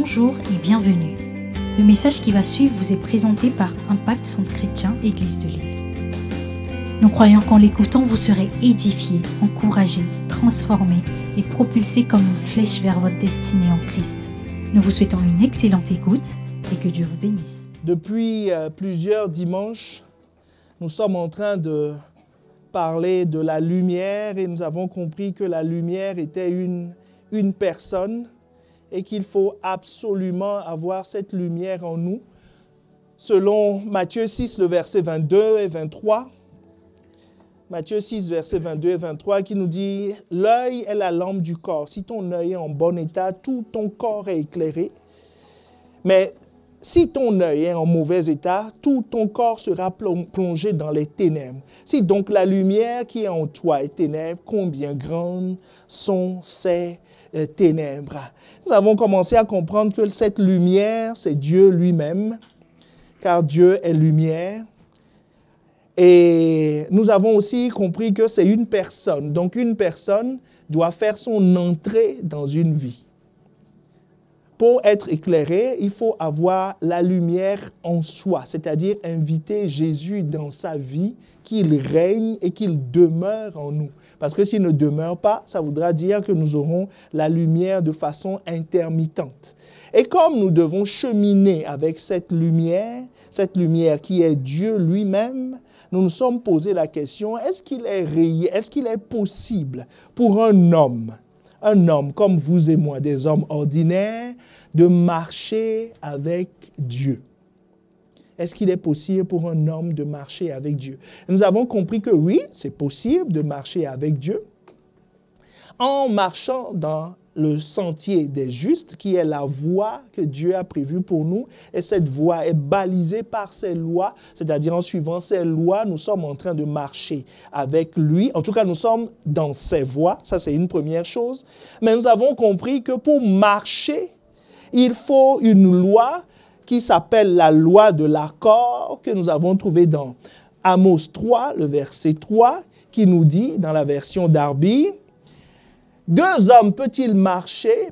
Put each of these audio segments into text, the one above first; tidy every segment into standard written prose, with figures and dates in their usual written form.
Bonjour et bienvenue. Le message qui va suivre vous est présenté par Impact Centre Chrétien Église de Lille. Nous croyons qu'en l'écoutant, vous serez édifiés, encouragés, transformés et propulsés comme une flèche vers votre destinée en Christ. Nous vous souhaitons une excellente écoute et que Dieu vous bénisse. Depuis plusieurs dimanches, nous sommes en train de parler de la lumière et nous avons compris que la lumière était une personne et qu'il faut absolument avoir cette lumière en nous. Selon Matthieu 6, le verset 22 et 23, Matthieu 6, verset 22 et 23, qui nous dit « L'œil est la lampe du corps. Si ton œil est en bon état, tout ton corps est éclairé. Mais si ton œil est en mauvais état, tout ton corps sera plongé dans les ténèbres. Si donc la lumière qui est en toi est ténèbres, combien grandes sont ces ténèbres. » Nous avons commencé à comprendre que cette lumière, c'est Dieu lui-même, car Dieu est lumière. Et nous avons aussi compris que c'est une personne. Donc une personne doit faire son entrée dans une vie. Pour être éclairé, il faut avoir la lumière en soi, c'est-à-dire inviter Jésus dans sa vie, qu'il règne et qu'il demeure en nous. Parce que s'il ne demeure pas, ça voudra dire que nous aurons la lumière de façon intermittente. Et comme nous devons cheminer avec cette lumière qui est Dieu lui-même, nous nous sommes posé la question, est-ce qu'il est possible pour un homme comme vous et moi, des hommes ordinaires, de marcher avec Dieu? Est-ce qu'il est possible pour un homme de marcher avec Dieu? Nous avons compris que oui, c'est possible de marcher avec Dieu en marchant dans le sentier des justes, qui est la voie que Dieu a prévue pour nous. Et cette voie est balisée par ses lois, c'est-à-dire en suivant ses lois, nous sommes en train de marcher avec lui. En tout cas, nous sommes dans ses voies, ça c'est une première chose. Mais nous avons compris que pour marcher, il faut une loi qui s'appelle la loi de l'accord, que nous avons trouvée dans Amos 3, le verset 3, qui nous dit, dans la version Darby, « Deux hommes peuvent-ils marcher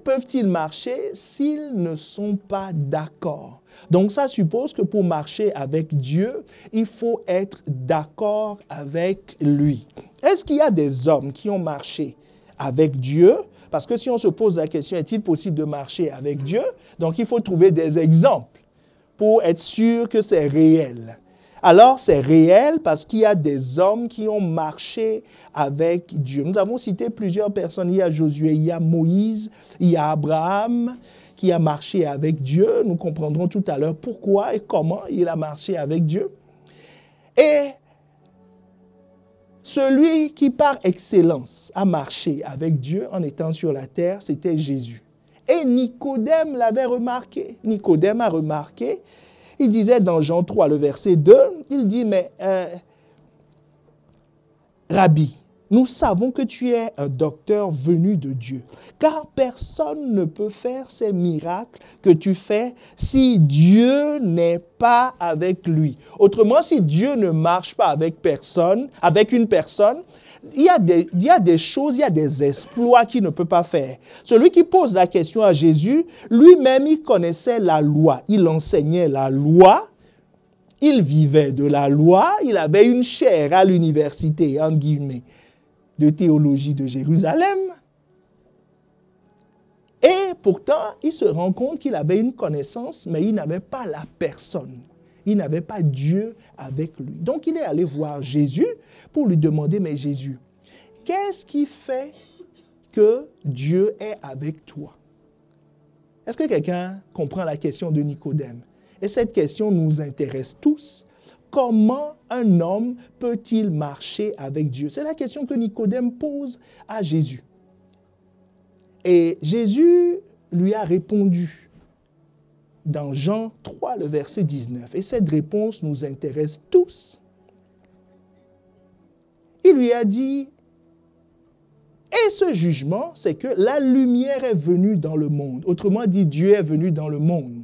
s'ils ne sont pas d'accord ?» Donc ça suppose que pour marcher avec Dieu, il faut être d'accord avec lui. Est-ce qu'il y a des hommes qui ont marché avec Dieu? Parce que si on se pose la question, est-il possible de marcher avec Dieu? Donc il faut trouver des exemples pour être sûr que c'est réel. Alors, c'est réel parce qu'il y a des hommes qui ont marché avec Dieu. Nous avons cité plusieurs personnes. Il y a Josué, il y a Moïse, il y a Abraham qui a marché avec Dieu. Nous comprendrons tout à l'heure pourquoi et comment il a marché avec Dieu. Et celui qui, par excellence, a marché avec Dieu en étant sur la terre, c'était Jésus. Et Nicodème l'avait remarqué. Nicodème a remarqué. Il disait dans Jean 3, le verset 2, il dit, mais Rabbi, nous savons que tu es un docteur venu de Dieu, car personne ne peut faire ces miracles que tu fais si Dieu n'est pas avec lui. Autrement, si Dieu ne marche pas avec une personne, il y a des choses, il y a des exploits qu'il ne peut pas faire. Celui qui pose la question à Jésus, lui-même, il connaissait la loi. Il enseignait la loi, il vivait de la loi, il avait une chaire à l'université, entre guillemets, de théologie de Jérusalem. Et pourtant, il se rend compte qu'il avait une connaissance, mais il n'avait pas la personne. Il n'avait pas Dieu avec lui. Donc, il est allé voir Jésus pour lui demander, mais Jésus, qu'est-ce qui fait que Dieu est avec toi? Est-ce que quelqu'un comprend la question de Nicodème? Et cette question nous intéresse tous. Comment un homme peut-il marcher avec Dieu? C'est la question que Nicodème pose à Jésus. Et Jésus lui a répondu dans Jean 3, le verset 19. Et cette réponse nous intéresse tous. Il lui a dit, et ce jugement, c'est que la lumière est venue dans le monde. Autrement dit, Dieu est venu dans le monde,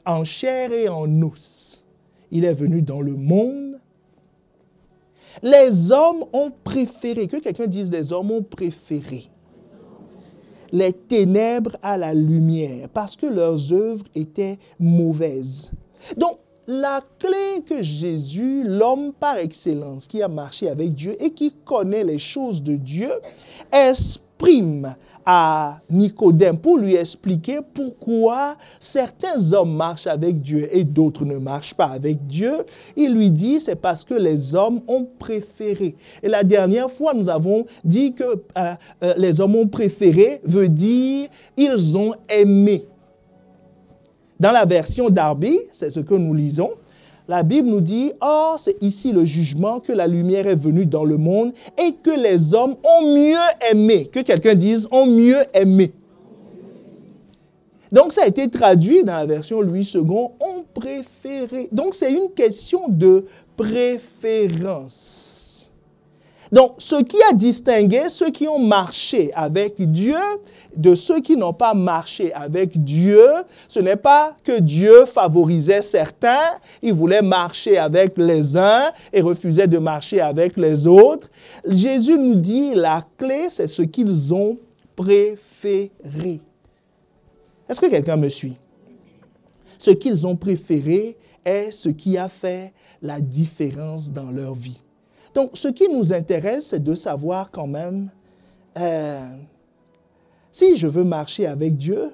en chair et en os. Il est venu dans le monde. Les hommes ont préféré, que quelqu'un dise les hommes ont préféré. les ténèbres à la lumière, parce que leurs œuvres étaient mauvaises. Donc, la clé que Jésus, l'homme par excellence, qui a marché avec Dieu et qui connaît les choses de Dieu, exprime à Nicodème pour lui expliquer pourquoi certains hommes marchent avec Dieu et d'autres ne marchent pas avec Dieu. Il lui dit, c'est parce que les hommes ont préféré. Et la dernière fois, nous avons dit que les hommes ont préféré veut dire ils ont aimé. Dans la version Darby, c'est ce que nous lisons, la Bible nous dit « Or, c'est ici le jugement que la lumière est venue dans le monde et que les hommes ont mieux aimé. » Que quelqu'un dise « ont mieux aimé ». Donc, ça a été traduit dans la version Louis II, « ont préféré ». Donc, c'est une question de préférence. Donc, ce qui a distingué ceux qui ont marché avec Dieu de ceux qui n'ont pas marché avec Dieu, ce n'est pas que Dieu favorisait certains, il voulait marcher avec les uns et refusait de marcher avec les autres. Jésus nous dit, la clé, c'est ce qu'ils ont préféré. Est-ce que quelqu'un me suit? Ce qu'ils ont préféré est ce qui a fait la différence dans leur vie. Donc, ce qui nous intéresse, c'est de savoir quand même, si je veux marcher avec Dieu,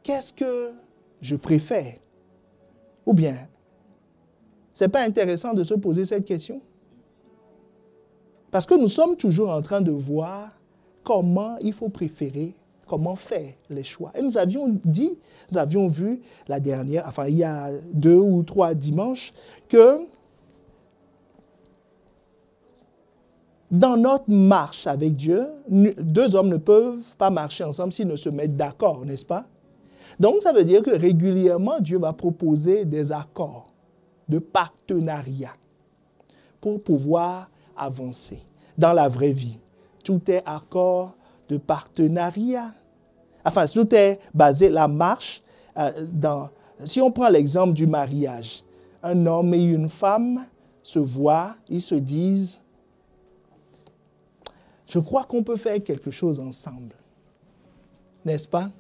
qu'est-ce que je préfère? Ou bien, ce n'est pas intéressant de se poser cette question? Parce que nous sommes toujours en train de voir comment il faut préférer, comment faire les choix. Et nous avions vu la dernière, enfin il y a 2 ou 3 dimanches, que dans notre marche avec Dieu, 2 hommes ne peuvent pas marcher ensemble s'ils ne se mettent d'accord, n'est-ce pas? Donc, ça veut dire que régulièrement, Dieu va proposer des accords de partenariat pour pouvoir avancer dans la vraie vie. Tout est accord de partenariat. Enfin, tout est basé, la marche, si on prend l'exemple du mariage, un homme et une femme se voient, ils se disent, je crois qu'on peut faire quelque chose ensemble. N'est-ce pas?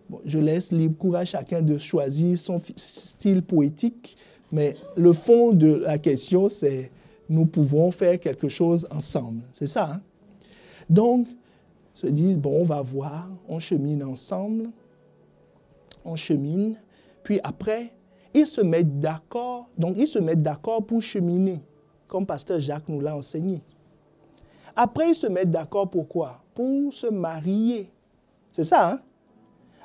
Bon, je laisse libre cours à chacun de choisir son style poétique, mais le fond de la question, c'est nous pouvons faire quelque chose ensemble. C'est ça, hein? Donc, se dit, bon, on va voir, on chemine ensemble, on chemine, puis après, ils se mettent d'accord. Donc, ils se mettent d'accord pour cheminer, comme Pasteur Jacques nous l'a enseigné. Après, ils se mettent d'accord pour quoi? Pour se marier. C'est ça, hein?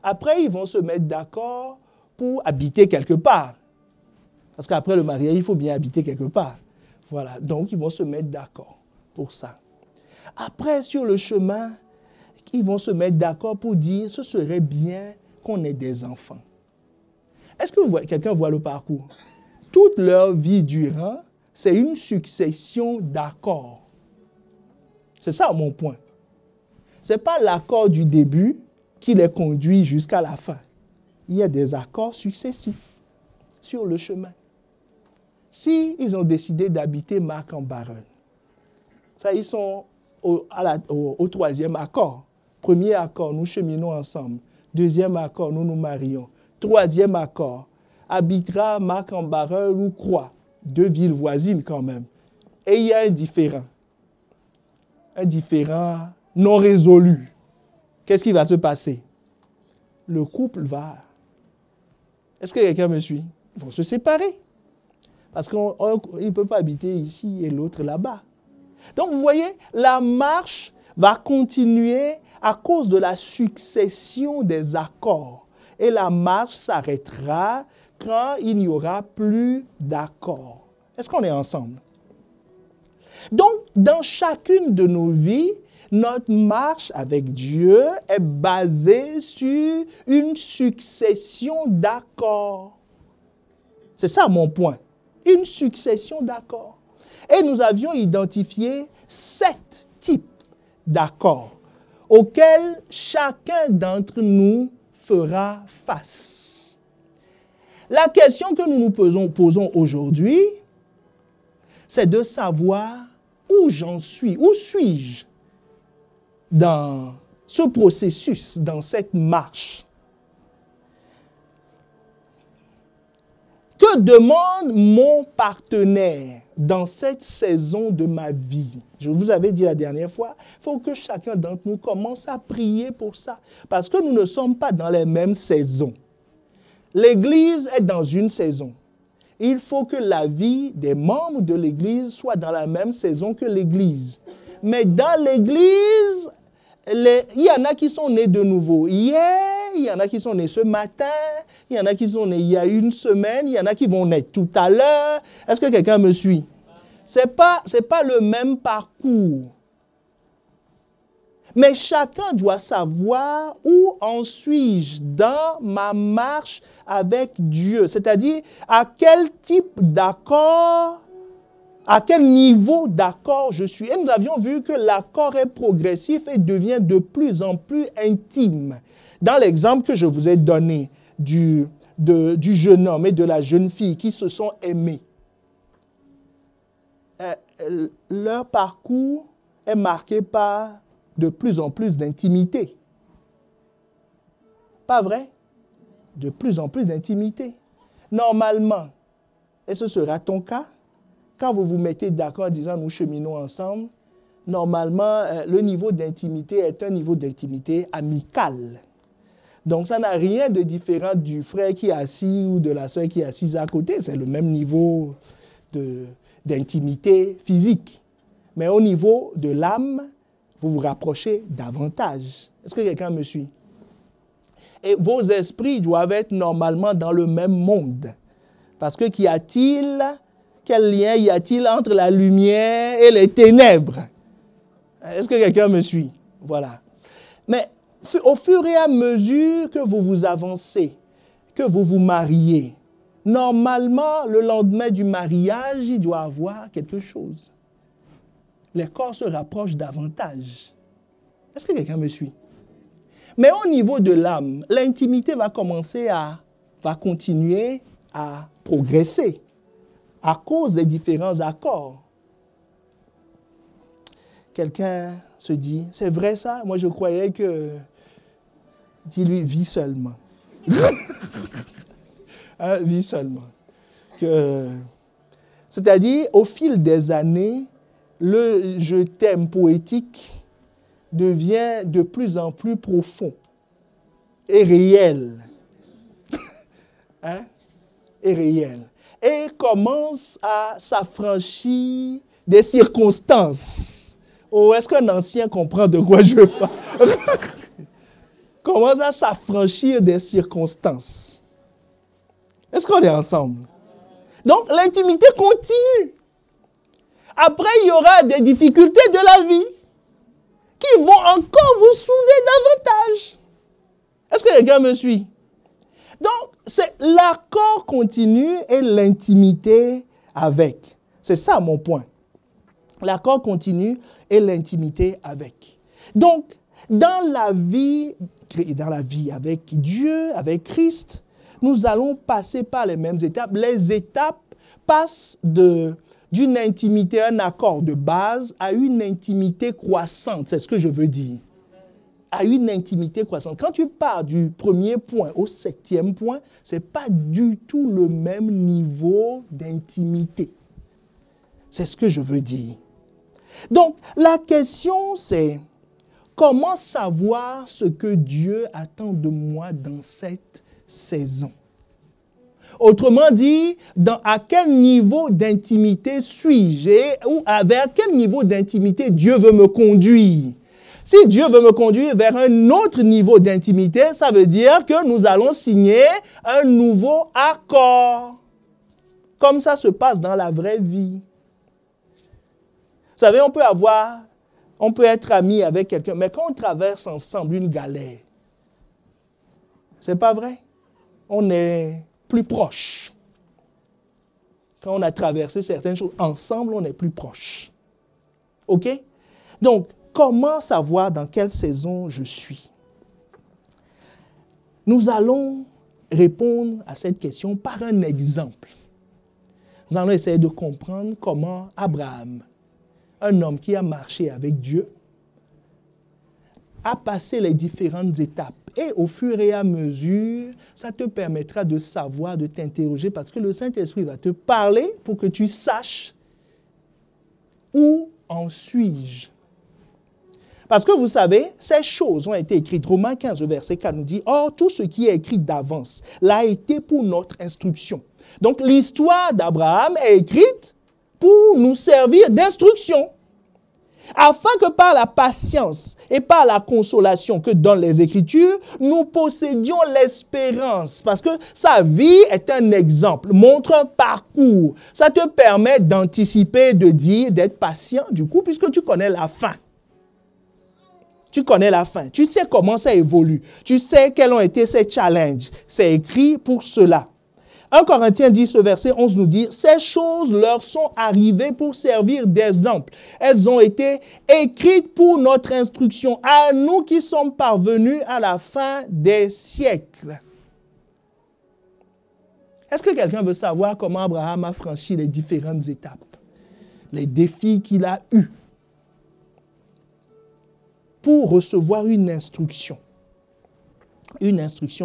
Après, ils vont se mettre d'accord pour habiter quelque part. Parce qu'après le mariage, il faut bien habiter quelque part. Voilà, donc ils vont se mettre d'accord pour ça. Après, sur le chemin, ils vont se mettre d'accord pour dire, ce serait bien qu'on ait des enfants. Est-ce que quelqu'un voit le parcours? Toute leur vie durant, c'est une succession d'accords. C'est ça mon point. Ce n'est pas l'accord du début qui les conduit jusqu'à la fin. Il y a des accords successifs sur le chemin. Si ils ont décidé d'habiter Marc-en-Barœul, ça, ils sont au 3e accord. Premier accord, nous cheminons ensemble. 2e accord, nous nous marions. 3e accord, habitera Marc-en-Barœul ou Croix. 2 villes voisines quand même. Et il y a un différend non résolu. Qu'est-ce qui va se passer? Le couple va... Est-ce que quelqu'un me suit? Ils vont se séparer. Parce qu'il ne peut pas habiter ici et l'autre là-bas. Donc, vous voyez, la marche va continuer à cause de la succession des accords. Et la marche s'arrêtera quand il n'y aura plus d'accords. Est-ce qu'on est ensemble? Donc, dans chacune de nos vies, notre marche avec Dieu est basée sur une succession d'accords. C'est ça mon point. Une succession d'accords. Et nous avions identifié 7 types d'accords auxquels chacun d'entre nous fera face. La question que nous nous posons aujourd'hui, c'est de savoir où j'en suis, où suis-je dans ce processus, dans cette marche. Que demande mon partenaire dans cette saison de ma vie? Je vous avais dit la dernière fois, il faut que chacun d'entre nous commence à prier pour ça. Parce que nous ne sommes pas dans les mêmes saisons. L'Église est dans une saison. Il faut que la vie des membres de l'Église soit dans la même saison que l'Église. Mais dans l'Église, il y en a qui sont nés de nouveau hier, il y en a qui sont nés ce matin, il y en a qui sont nés il y a une semaine, il y en a qui vont naître tout à l'heure. Est-ce que quelqu'un me suit? Ce n'est pas le même parcours. Mais chacun doit savoir où en suis-je dans ma marche avec Dieu. C'est-à-dire à quel type d'accord, à quel niveau d'accord je suis. Et nous avions vu que l'accord est progressif et devient de plus en plus intime. Dans l'exemple que je vous ai donné du jeune homme et de la jeune fille qui se sont aimés, leur parcours est marqué par de plus en plus d'intimité. Pas vrai? De plus en plus d'intimité. Normalement, et ce sera ton cas, quand vous vous mettez d'accord en disant nous cheminons ensemble, normalement, le niveau d'intimité est un niveau d'intimité amical. Donc, ça n'a rien de différent du frère qui est assis ou de la sœur qui est assise à côté. C'est le même niveau d'intimité physique. Mais au niveau de l'âme, vous vous rapprochez davantage. Est-ce que quelqu'un me suit? Et vos esprits doivent être normalement dans le même monde. Parce que quel lien y a-t-il entre la lumière et les ténèbres? Est-ce que quelqu'un me suit? Voilà. Mais au fur et à mesure que vous vous avancez, que vous vous mariez, normalement, le lendemain du mariage, il doit y avoir quelque chose. Les corps se rapprochent davantage. Est-ce que quelqu'un me suit? Mais au niveau de l'âme, l'intimité va continuer à progresser à cause des différents accords. Quelqu'un se dit, c'est vrai ça? Moi je croyais que... Dis-lui, vis seulement. Hein, vis seulement. C'est-à-dire, au fil des années, le je t'aime poétique devient de plus en plus profond et réel. Hein? Et réel. Et commence à s'affranchir des circonstances. Oh, est-ce qu'un ancien comprend de quoi je parle? Commence à s'affranchir des circonstances. Est-ce qu'on est ensemble? Donc, l'intimité continue. Après, il y aura des difficultés de la vie qui vont encore vous souder davantage. Est-ce que quelqu'un me suit? Donc, c'est l'accord continu et l'intimité avec. C'est ça mon point. L'accord continu et l'intimité avec. Donc, dans la vie avec Dieu, avec Christ, nous allons passer par les mêmes étapes. Les étapes passent d'une intimité, un accord de base, à une intimité croissante. C'est ce que je veux dire. À une intimité croissante. Quand tu pars du premier point au 7e point, ce n'est pas du tout le même niveau d'intimité. C'est ce que je veux dire. Donc, la question c'est, comment savoir ce que Dieu attend de moi dans cette saison? Autrement dit, à quel niveau d'intimité suis-je ou vers quel niveau d'intimité Dieu veut me conduire? Si Dieu veut me conduire vers un autre niveau d'intimité, ça veut dire que nous allons signer un nouveau accord. Comme ça se passe dans la vraie vie. Vous savez, on peut être ami avec quelqu'un, mais quand on traverse ensemble une galère, c'est pas vrai? On est plus proche. Quand on a traversé certaines choses, ensemble, on est plus proche. OK? Donc, comment savoir dans quelle saison je suis? Nous allons répondre à cette question par un exemple. Nous allons essayer de comprendre comment Abraham, un homme qui a marché avec Dieu, à passer les différentes étapes. Et au fur et à mesure, ça te permettra de savoir, de t'interroger, parce que le Saint-Esprit va te parler pour que tu saches où en suis-je. Parce que vous savez, ces choses ont été écrites. Romains 15, verset 4 nous dit, « Or, tout ce qui est écrit d'avance l'a été pour notre instruction. » Donc, l'histoire d'Abraham est écrite pour nous servir d'instruction. Afin que par la patience et par la consolation que donnent les Écritures, nous possédions l'espérance. Parce que sa vie est un exemple, montre un parcours. Ça te permet d'anticiper, de dire, d'être patient du coup, puisque tu connais la fin. Tu connais la fin. Tu sais comment ça évolue. Tu sais quels ont été ces challenges. C'est écrit pour cela. 1 Corinthiens 10, verset 11 nous dit, « Ces choses leur sont arrivées pour servir d'exemple. Elles ont été écrites pour notre instruction, à nous qui sommes parvenus à la fin des siècles. » Est-ce que quelqu'un veut savoir comment Abraham a franchi les différentes étapes, les défis qu'il a eus pour recevoir une instruction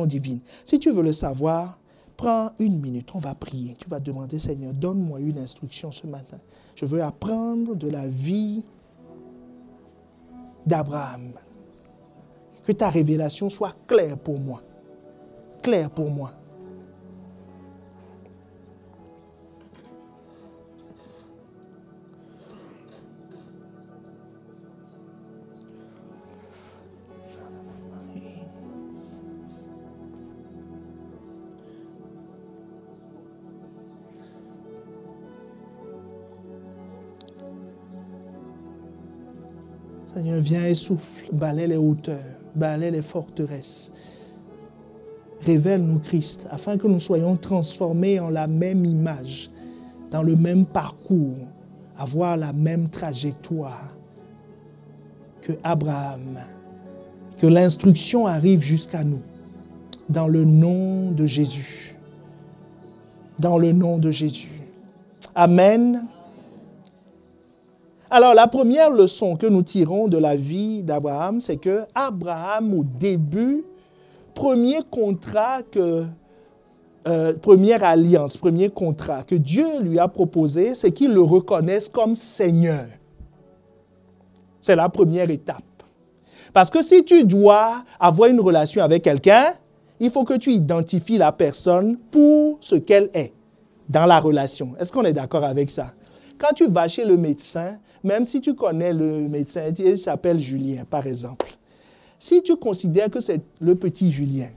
divine? Si tu veux le savoir, prends une minute, on va prier. Tu vas demander, Seigneur, donne-moi une instruction ce matin. Je veux apprendre de la vie d'Abraham. Que ta révélation soit claire pour moi. Claire pour moi. Seigneur, viens et souffle, balaie les hauteurs, balaie les forteresses. Révèle-nous Christ, afin que nous soyons transformés en la même image, dans le même parcours, avoir la même trajectoire que Abraham. Que l'instruction arrive jusqu'à nous, dans le nom de Jésus. Dans le nom de Jésus. Amen. Alors, la première leçon que nous tirons de la vie d'Abraham, c'est que Abraham, au début, première alliance, premier contrat que Dieu lui a proposé, c'est qu'il le reconnaisse comme Seigneur. C'est la première étape. Parce que si tu dois avoir une relation avec quelqu'un, il faut que tu identifies la personne pour ce qu'elle est dans la relation. Est-ce qu'on est d'accord avec ça? Quand tu vas chez le médecin, même si tu connais le médecin, il s'appelle Julien, par exemple. Si tu considères que c'est le petit Julien,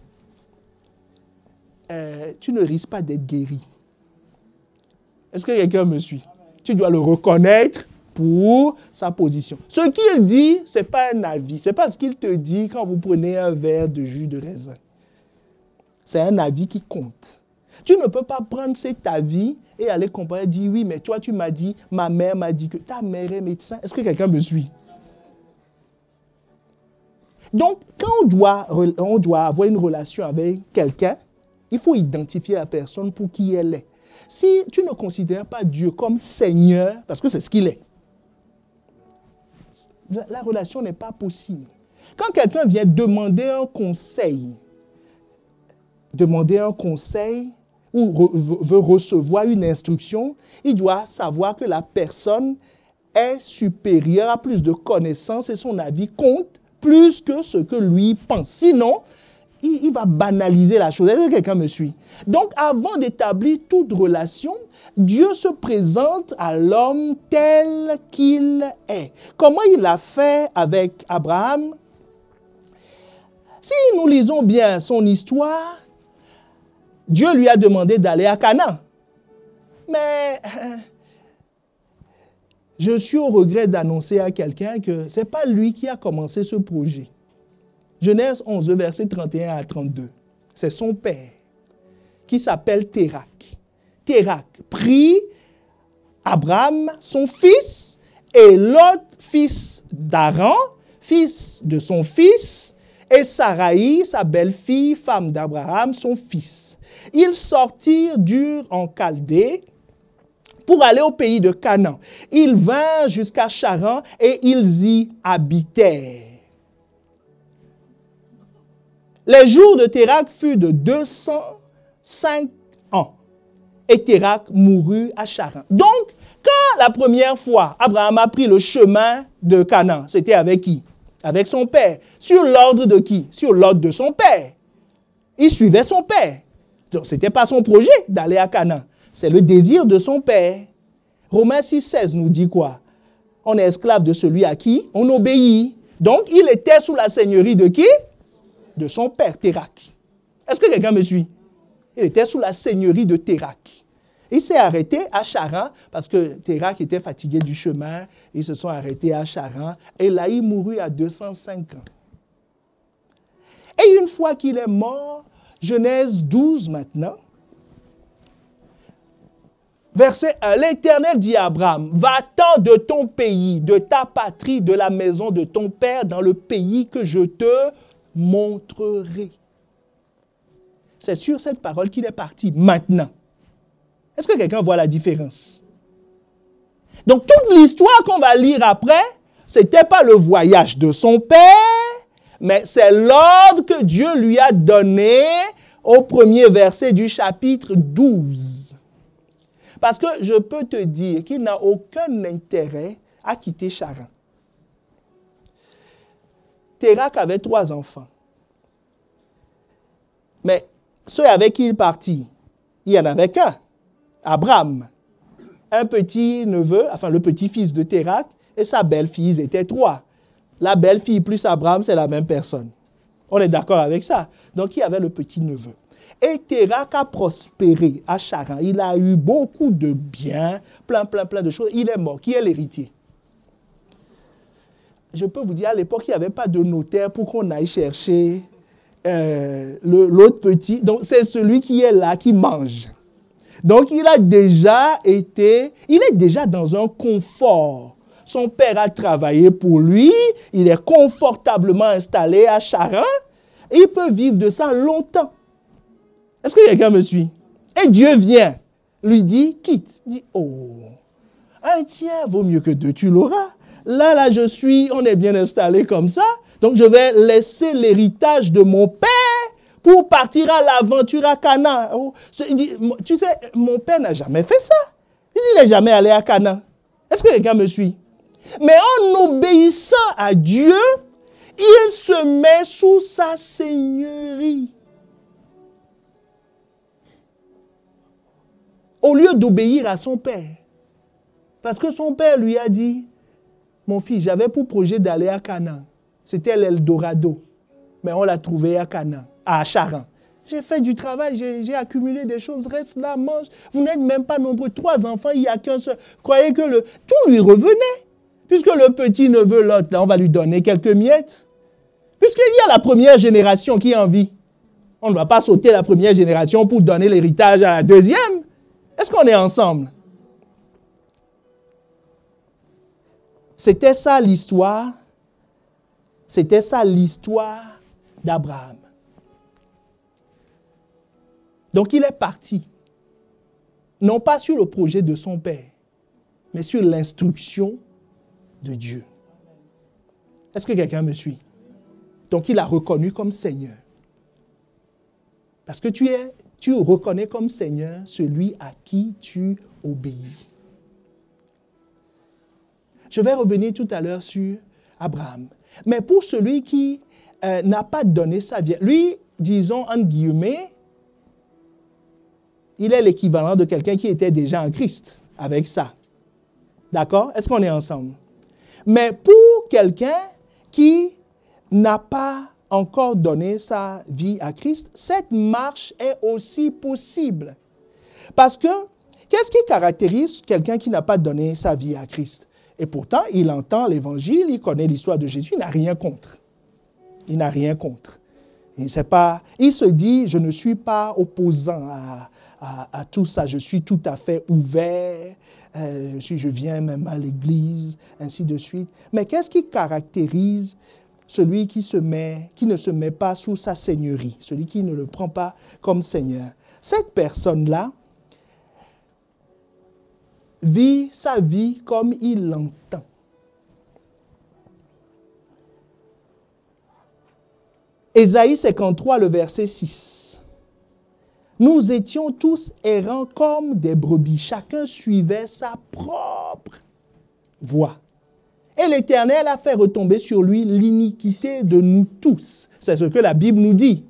tu ne risques pas d'être guéri. Est-ce que quelqu'un me suit? Tu dois le reconnaître pour sa position. Ce qu'il dit, ce n'est pas un avis. Ce n'est pas ce qu'il te dit quand vous prenez un verre de jus de raisin. C'est un avis qui compte. Tu ne peux pas prendre cet avis et aller comparer et dire, oui, mais toi, tu m'as dit, ma mère m'a dit que ta mère est médecin. Est-ce que quelqu'un me suit? Donc, quand on doit avoir une relation avec quelqu'un, il faut identifier la personne pour qui elle est. Si tu ne considères pas Dieu comme Seigneur, parce que c'est ce qu'il est, la relation n'est pas possible. Quand quelqu'un vient demander un conseil ou veut recevoir une instruction, il doit savoir que la personne est supérieure, a plus de connaissances et son avis compte plus que ce que lui pense. Sinon, il va banaliser la chose. Est-ce que quelqu'un me suit? Donc, avant d'établir toute relation, Dieu se présente à l'homme tel qu'il est. Comment il a fait avec Abraham? Si nous lisons bien son histoire, Dieu lui a demandé d'aller à Canaan. Mais je suis au regret d'annoncer à quelqu'un que ce n'est pas lui qui a commencé ce projet. Genèse 11, versets 31 à 32. C'est son père qui s'appelle Térak. Térak prit Abraham, son fils, et Lot, fils d'Aran, fils de son fils, et Saraï, sa belle-fille, femme d'Abraham, son fils. Ils sortirent d'Ur en Chaldée pour aller au pays de Canaan. Ils vinrent jusqu'à Charan et ils y habitèrent. Les jours de Térak furent de 205 ans. Et Térak mourut à Charan. Donc, quand la première fois, Abraham a pris le chemin de Canaan, c'était avec qui? Avec son père. Sur l'ordre de qui? Sur l'ordre de son père. Il suivait son père. Donc, ce n'était pas son projet d'aller à Canaan. C'est le désir de son père. Romains 6,16 nous dit quoi? On est esclave de celui à qui on obéit. Donc, il était sous la seigneurie de qui? De son père, Térak. Est-ce que quelqu'un me suit? Il était sous la seigneurie de Térak. Il s'est arrêté à Charan parce que Térak était fatigué du chemin. Ils se sont arrêtés à Charan. Et là, il mourut à 205 ans. Et une fois qu'il est mort, Genèse 12 maintenant, verset 1, l'Éternel dit à Abraham, va-t'en de ton pays, de ta patrie, de la maison de ton père, dans le pays que je te montrerai. C'est sur cette parole qu'il est parti maintenant. Est-ce que quelqu'un voit la différence? Donc, toute l'histoire qu'on va lire après, ce n'était pas le voyage de son père, mais c'est l'ordre que Dieu lui a donné au premier verset du chapitre 12. Parce que je peux te dire qu'il n'a aucun intérêt à quitter Charan. Térak avait 3 enfants. Mais ceux avec qui il partit, il n'y en avait qu'un, Abraham. Un petit neveu, enfin le petit-fils de Térak, et sa belle-fille, ils étaient 3. La belle-fille plus Abraham, c'est la même personne. On est d'accord avec ça. Donc il y avait le petit-neveu. Et Térak a prospéré à Charan. Il a eu beaucoup de biens, plein de choses. Il est mort. Qui est l'héritier? Je peux vous dire, à l'époque, il n'y avait pas de notaire pour qu'on aille chercher l'autre petit. Donc, c'est celui qui est là, qui mange. Donc, il est déjà dans un confort. Son père a travaillé pour lui. Il est confortablement installé à Charan. Et il peut vivre de ça longtemps. Est-ce que quelqu'un me suit? Et Dieu vient, lui dit, quitte. Il dit, oh, un tiers vaut mieux que 2, tu l'auras. Là, on est bien installé comme ça. Donc, je vais laisser l'héritage de mon père pour partir à l'aventure à Canaan. Oh, il dit, tu sais, mon père n'a jamais fait ça. Il n'est jamais allé à Canaan. Est-ce que quelqu'un me suit? Mais en obéissant à Dieu, il se met sous sa seigneurie. Au lieu d'obéir à son père. Parce que son père lui a dit, mon fils, j'avais pour projet d'aller à Canaan. C'était l'Eldorado. Mais on l'a trouvé à Canaan, à Charan. J'ai fait du travail, j'ai accumulé des choses, reste là, mange. Vous n'êtes même pas nombreux, 3 enfants, il n'y a qu'un seul. Croyez que tout lui revenait. Puisque le petit neveu, l'autre, là, on va lui donner quelques miettes. Puisqu'il y a la première génération qui est en vie. On ne va pas sauter la première génération pour donner l'héritage à la deuxième. Est-ce qu'on est ensemble? C'était ça l'histoire. C'était ça l'histoire d'Abraham. Donc il est parti. Non pas sur le projet de son père, mais sur l'instruction de Dieu. Est-ce que quelqu'un me suit? Donc il a reconnu comme Seigneur. Parce que tu reconnais comme Seigneur celui à qui tu obéis. Je vais revenir tout à l'heure sur Abraham. Mais pour celui qui n'a pas donné sa vie, lui, disons entre guillemets, il est l'équivalent de quelqu'un qui était déjà en Christ avec ça. D'accord? Est-ce qu'on est ensemble? Mais pour quelqu'un qui n'a pas encore donné sa vie à Christ, cette marche est aussi possible. Parce que, qu'est-ce qui caractérise quelqu'un qui n'a pas donné sa vie à Christ? Et pourtant, il entend l'évangile, il connaît l'histoire de Jésus, il n'a rien contre. Il n'a rien contre. Il se dit, je ne suis pas opposant à tout ça, je suis tout à fait ouvert, je viens même à l'église, ainsi de suite. Mais qu'est-ce qui caractérise celui qui ne se met pas sous sa seigneurie, celui qui ne le prend pas comme Seigneur? Cette personne-là vit sa vie comme il l'entend. Ésaïe 53, le verset 6. Nous étions tous errants comme des brebis. Chacun suivait sa propre voie. Et l'Éternel a fait retomber sur lui l'iniquité de nous tous. C'est ce que la Bible nous dit.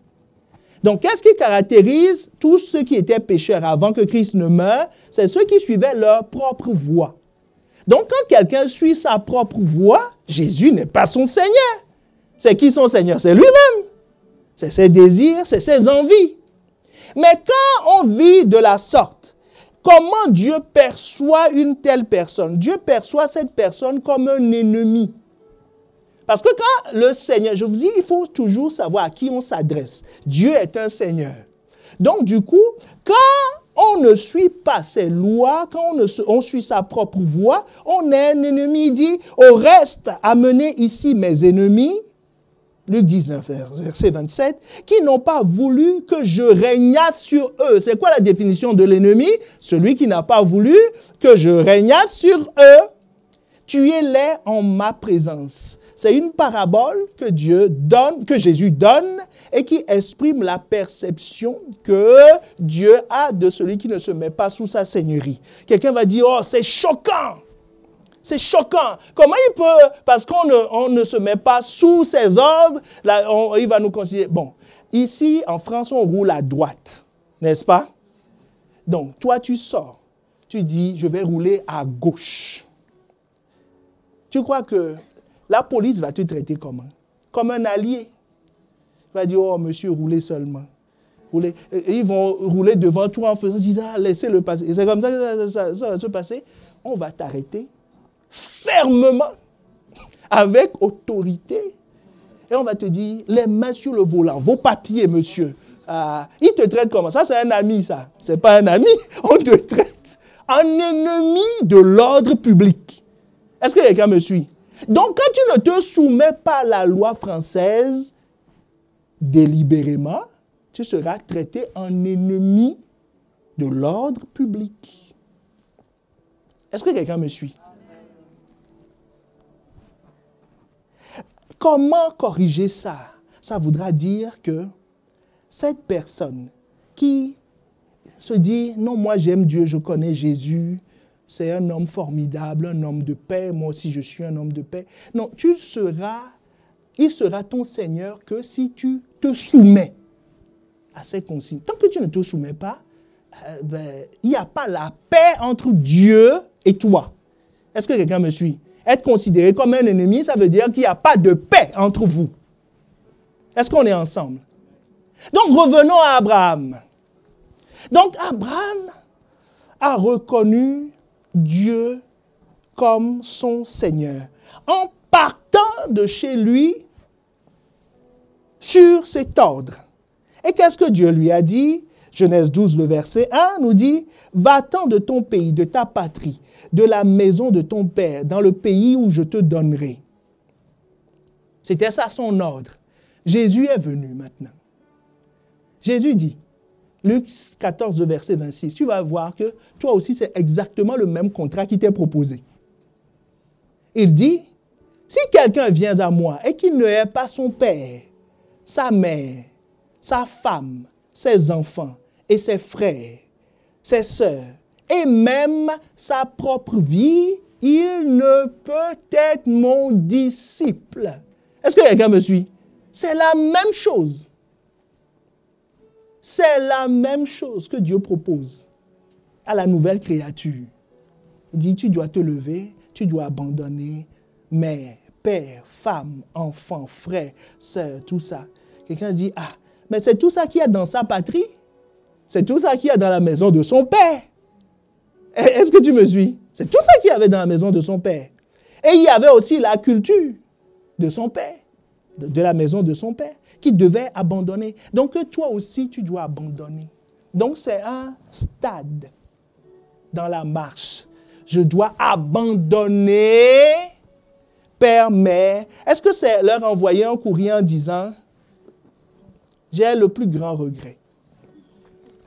Donc, qu'est-ce qui caractérise tous ceux qui étaient pécheurs avant que Christ ne meure? C'est ceux qui suivaient leur propre voie. Donc, quand quelqu'un suit sa propre voie, Jésus n'est pas son Seigneur. C'est qui son Seigneur? C'est lui-même. C'est ses désirs, c'est ses envies. Mais quand on vit de la sorte, comment Dieu perçoit une telle personne? Dieu perçoit cette personne comme un ennemi. Parce que quand le Seigneur, je vous dis, il faut toujours savoir à qui on s'adresse. Dieu est un Seigneur. Donc du coup, quand on ne suit pas ses lois, quand on suit sa propre voie, on est un ennemi. Il dit, au reste, amenez ici mes ennemis, Luc 19, verset 27, qui n'ont pas voulu que je régnasse sur eux. C'est quoi la définition de l'ennemi? Celui qui n'a pas voulu que je régnasse sur eux. Tuez-les en ma présence. C'est une parabole que Jésus donne et qui exprime la perception que Dieu a de celui qui ne se met pas sous sa seigneurie. Quelqu'un va dire, oh, c'est choquant. C'est choquant. Comment il peut, parce qu'on ne se met pas sous ses ordres, là, il va nous considérer. Bon, ici, en France, on roule à droite, n'est-ce pas? Donc, toi, tu sors. Tu dis, je vais rouler à gauche. Tu crois que la police va te traiter comment? Comme un allié. Il va dire, oh, monsieur, roulez seulement. Roulez. Et ils vont rouler devant toi en faisant, disant, ah, laissez-le passer. Et c'est comme ça que ça va se passer. On va t'arrêter fermement, avec autorité. Et on va te dire, les mains sur le volant, vos papiers, monsieur. Il te traite comment? Ça, c'est un ami, ça. C'est pas un ami. On te traite en ennemi de l'ordre public. Est-ce que quelqu'un me suit? Donc, quand tu ne te soumets pas à la loi française délibérément, tu seras traité en ennemi de l'ordre public. Est-ce que quelqu'un me suit? Comment corriger ça? Ça voudra dire que cette personne qui se dit, non, moi j'aime Dieu, je connais Jésus, c'est un homme formidable, un homme de paix, moi aussi je suis un homme de paix. Non, il sera ton Seigneur que si tu te soumets à ces consignes. Tant que tu ne te soumets pas, il n'y a pas la paix entre Dieu et toi. Est-ce que quelqu'un me suit? Être considéré comme un ennemi, ça veut dire qu'il n'y a pas de paix entre vous. Est-ce qu'on est ensemble? Donc, revenons à Abraham. Donc, Abraham a reconnu Dieu comme son Seigneur en partant de chez lui sur cet ordre. Et qu'est-ce que Dieu lui a dit? Genèse 12, le verset 1 nous dit, « Va-t'en de ton pays, de ta patrie, de la maison de ton père, dans le pays où je te donnerai. » C'était ça son ordre. Jésus est venu maintenant. Jésus dit, Luc 14, verset 26, tu vas voir que toi aussi c'est exactement le même contrat qui t'est proposé. Il dit, si quelqu'un vient à moi et qu'il ne hait pas son père, sa mère, sa femme, ses enfants et ses frères, ses sœurs, et même sa propre vie, il ne peut être mon disciple. Est-ce que quelqu'un me suit? C'est la même chose. C'est la même chose que Dieu propose à la nouvelle créature. Il dit, tu dois te lever, tu dois abandonner mère, père, femme, enfant, frère, sœur, tout ça. Quelqu'un dit, ah, mais c'est tout ça qu'il y a dans sa patrie. C'est tout ça qu'il y a dans la maison de son père. Est-ce que tu me suis? C'est tout ça qu'il y avait dans la maison de son père. Et il y avait aussi la culture de son père, de la maison de son père, qui devait abandonner. Donc toi aussi, tu dois abandonner. Donc c'est un stade dans la marche. Je dois abandonner père, mère. Est-ce que c'est leur envoyer un courrier en disant, j'ai le plus grand regret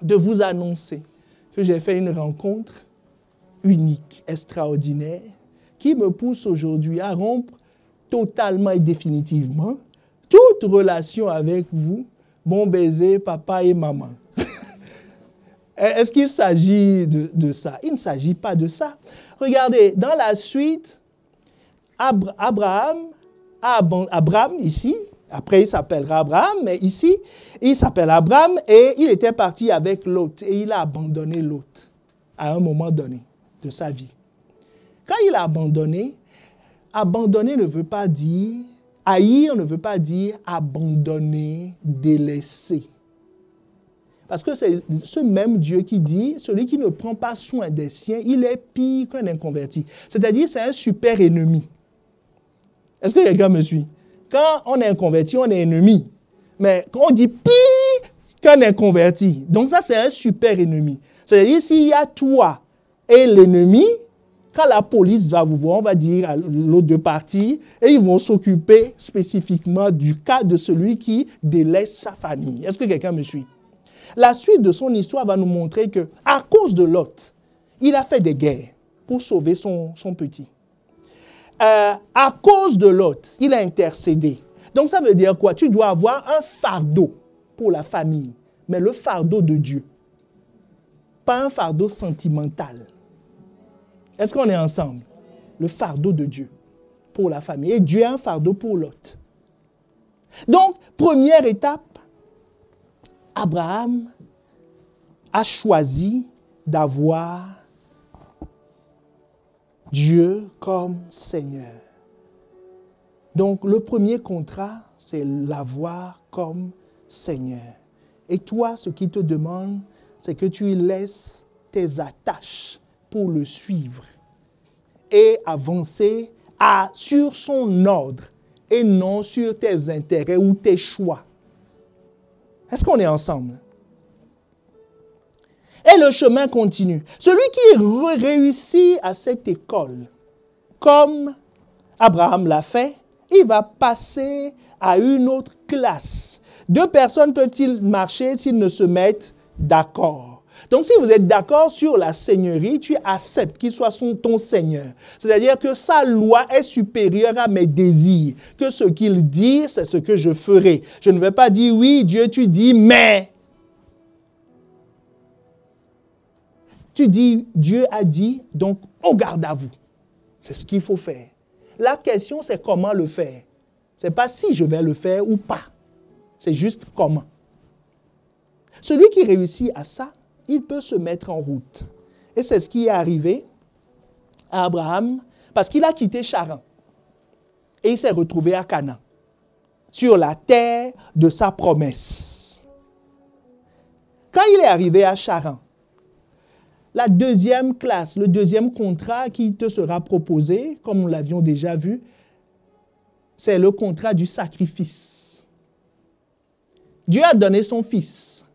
de vous annoncer que j'ai fait une rencontre unique, extraordinaire, qui me pousse aujourd'hui à rompre totalement et définitivement toute relation avec vous, bon baiser, papa et maman. Est-ce qu'il s'agit de ça? Il ne s'agit pas de ça. Regardez, dans la suite, Abraham, ici, après il s'appellera Abraham, mais ici, il s'appelle Abraham et il était parti avec Lot et il a abandonné Lot à un moment donné de sa vie. Quand il a abandonné ne veut pas dire, haïr ne veut pas dire abandonner, délaisser. Parce que c'est ce même Dieu qui dit, celui qui ne prend pas soin des siens, il est pire qu'un inconverti. C'est-à-dire, c'est un super ennemi. Est-ce que quelqu'un me suit? Quand on est inconverti, on est ennemi. Mais quand on dit pire qu'un inconverti, donc ça, c'est un super ennemi. C'est-à-dire, s'il y a toi et l'ennemi, quand la police va vous voir, on va dire à l'autre deux parties, et ils vont s'occuper spécifiquement du cas de celui qui délaisse sa famille. Est-ce que quelqu'un me suit? La suite de son histoire va nous montrer que, à cause de Lot, il a fait des guerres pour sauver son petit. À cause de Lot, il a intercédé. Donc ça veut dire quoi? Tu dois avoir un fardeau pour la famille, mais le fardeau de Dieu. Pas un fardeau sentimental. Est-ce qu'on est ensemble? Le fardeau de Dieu pour la famille. Et Dieu a un fardeau pour Lot. Donc, première étape, Abraham a choisi d'avoir Dieu comme Seigneur. Donc, le premier contrat, c'est l'avoir comme Seigneur. Et toi, ce qu'il te demande, c'est que tu laisses tes attaches pour le suivre et avancer sur son ordre et non sur tes intérêts ou tes choix. Est-ce qu'on est ensemble? Et le chemin continue. Celui qui réussit à cette école, comme Abraham l'a fait, il va passer à une autre classe. Deux personnes peuvent-ils marcher s'ils ne se mettent d'accord? Donc, si vous êtes d'accord sur la seigneurie, tu acceptes qu'il soit ton seigneur. C'est-à-dire que sa loi est supérieure à mes désirs. Que ce qu'il dit, c'est ce que je ferai. Je ne vais pas dire oui, Dieu, tu dis mais. Tu dis, Dieu a dit, donc on garde à vous. C'est ce qu'il faut faire. La question, c'est comment le faire. Ce n'est pas si je vais le faire ou pas. C'est juste comment. Celui qui réussit à ça, il peut se mettre en route. Et c'est ce qui est arrivé à Abraham, parce qu'il a quitté Charan. Et il s'est retrouvé à Canaan, sur la terre de sa promesse. Quand il est arrivé à Charan, la deuxième classe, le deuxième contrat qui te sera proposé, comme nous l'avions déjà vu, c'est le contrat du sacrifice. Dieu a donné son fils.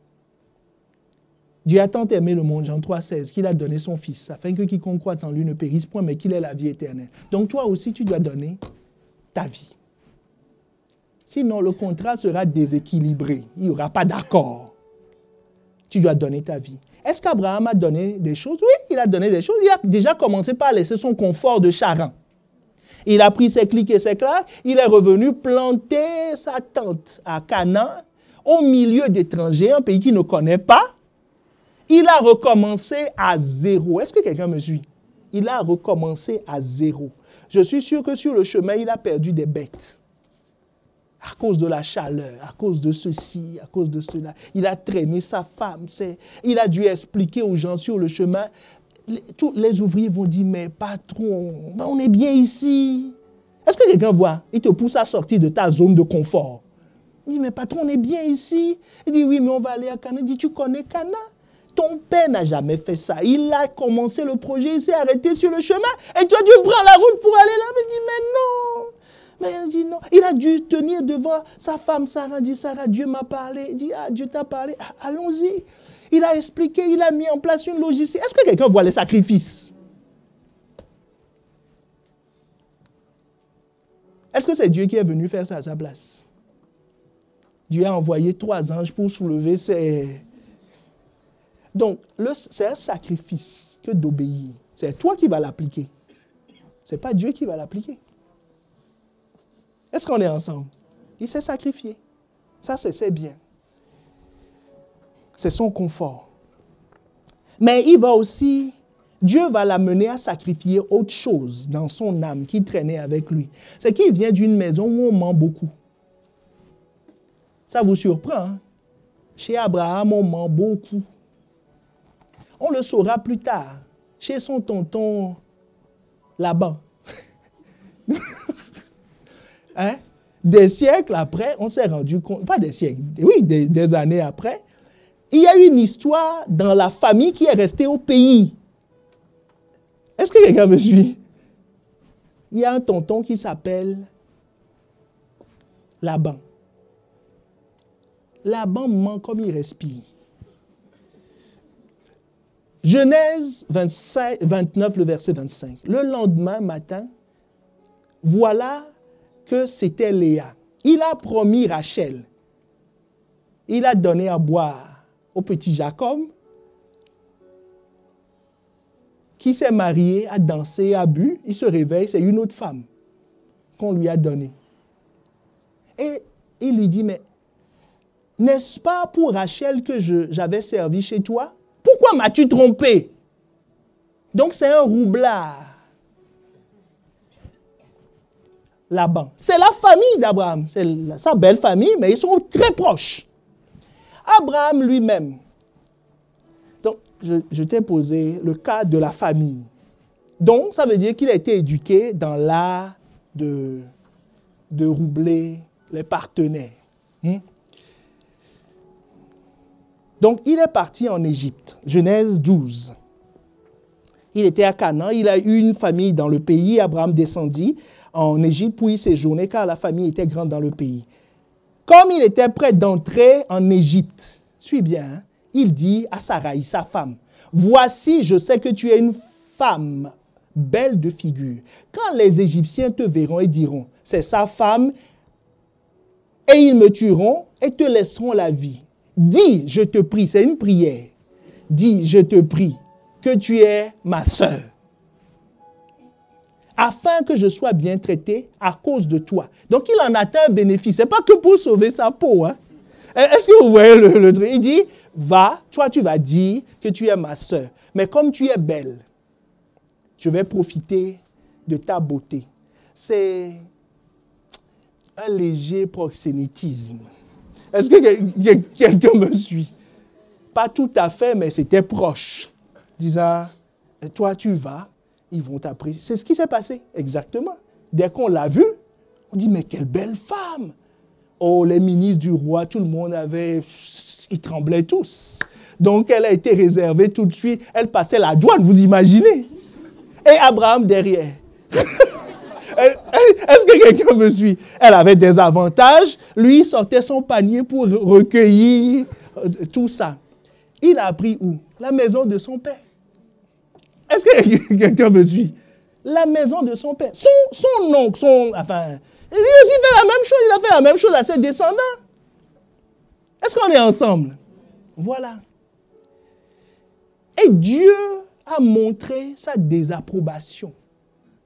Dieu a tant aimé le monde, Jean 3,16, qu'il a donné son fils, afin que quiconque croit en lui ne périsse point, mais qu'il ait la vie éternelle. Donc toi aussi, tu dois donner ta vie. Sinon, le contrat sera déséquilibré. Il n'y aura pas d'accord. Tu dois donner ta vie. Est-ce qu'Abraham a donné des choses? Oui, il a donné des choses. Il a déjà commencé par laisser son confort de Charan. Il a pris ses clics et ses claques. Il est revenu planter sa tente à Canaan, au milieu d'étrangers, un pays qu'il ne connaît pas. Il a recommencé à zéro. Est-ce que quelqu'un me suit? Il a recommencé à zéro. Je suis sûr que sur le chemin, il a perdu des bêtes. À cause de la chaleur, à cause de ceci, à cause de cela. Il a traîné sa femme. Il a dû expliquer aux gens sur le chemin. Tous les ouvriers vont dire, mais patron, on est bien ici. Est-ce que quelqu'un voit? Il te pousse à sortir de ta zone de confort. Il dit, mais patron, on est bien ici. Il dit, oui, mais on va aller à Canaan. Il dit, tu connais Canaan? Ton père n'a jamais fait ça. Il a commencé le projet, il s'est arrêté sur le chemin. Et toi, tu prends la route pour aller là. Mais il dit, mais non. Mais il dit non. Il a dû tenir devant sa femme Sarah. Il dit, Sarah, Dieu m'a parlé. Il dit, ah, Dieu t'a parlé. Ah, allons-y. Il a expliqué, il a mis en place une logistique. Est-ce que quelqu'un voit les sacrifices? Est-ce que c'est Dieu qui est venu faire ça à sa place? Dieu a envoyé 3 anges pour soulever ses... Donc, c'est un sacrifice que d'obéir. C'est toi qui vas l'appliquer. Ce n'est pas Dieu qui va l'appliquer. Est-ce qu'on est ensemble? Il s'est sacrifié. Ça, c'est bien. C'est son confort. Mais il va aussi, Dieu va l'amener à sacrifier autre chose dans son âme qui traînait avec lui. C'est qu'il vient d'une maison où on ment beaucoup. Ça vous surprend, hein? Chez Abraham, on ment beaucoup. On le saura plus tard. Chez son tonton Laban. Hein? Des siècles après, on s'est rendu compte, pas des siècles, oui, des années après, il y a une histoire dans la famille qui est restée au pays. Est-ce que quelqu'un me suit? Il y a un tonton qui s'appelle Laban. Laban ment comme il respire. Genèse 29, le verset 25. Le lendemain matin, voilà que c'était Léa. Il a promis Rachel. Il a donné à boire au petit Jacob, qui s'est marié, a dansé, a bu. Il se réveille, c'est une autre femme qu'on lui a donnée. Et il lui dit, mais n'est-ce pas pour Rachel que j'avais servi chez toi? Pourquoi m'as-tu trompé? Donc c'est un roublard. Laban. C'est la famille d'Abraham. C'est sa belle famille, mais ils sont très proches. Abraham lui-même. Donc, je t'ai posé le cas de la famille. Donc, ça veut dire qu'il a été éduqué dans l'art de roubler les partenaires. Donc, il est parti en Égypte. Genèse 12. Il était à Canaan. Il a eu une famille dans le pays. Abraham descendit en Égypte pour y séjourner car la famille était grande dans le pays. Comme il était prêt d'entrer en Égypte, suis bien, hein, il dit à Sarai, sa femme, « Voici, je sais que tu es une femme belle de figure. Quand les Égyptiens te verront et diront, c'est sa femme, et ils me tueront et te laisseront la vie. Dis, je te prie, c'est une prière, dis, je te prie, que tu es ma sœur, afin que je sois bien traité à cause de toi. » Donc, il en atteint un bénéfice. Ce n'est pas que pour sauver sa peau. Hein. Est-ce que vous voyez le truc? Il dit, va, toi, tu vas dire que tu es ma sœur. Mais comme tu es belle, je vais profiter de ta beauté. C'est un léger proxénétisme. Est-ce que quelqu'un me suit? Pas tout à fait, mais c'était proche. Disant, toi, tu vas. Ils vont t'apprécier. C'est ce qui s'est passé, exactement. Dès qu'on l'a vue, on dit, mais quelle belle femme! Oh, les ministres du roi, tout le monde ils tremblaient tous. Donc, elle a été réservée tout de suite. Elle passait la douane, vous imaginez? Et Abraham derrière. Est-ce que quelqu'un me suit? Elle avait des avantages. Lui, il sortait son panier pour recueillir tout ça. Il a appris où? La maison de son père. Est-ce que quelqu'un me suit? La maison de son père. Son oncle, enfin, lui aussi fait la même chose. Il a fait la même chose à ses descendants. Est-ce qu'on est ensemble? Voilà. Et Dieu a montré sa désapprobation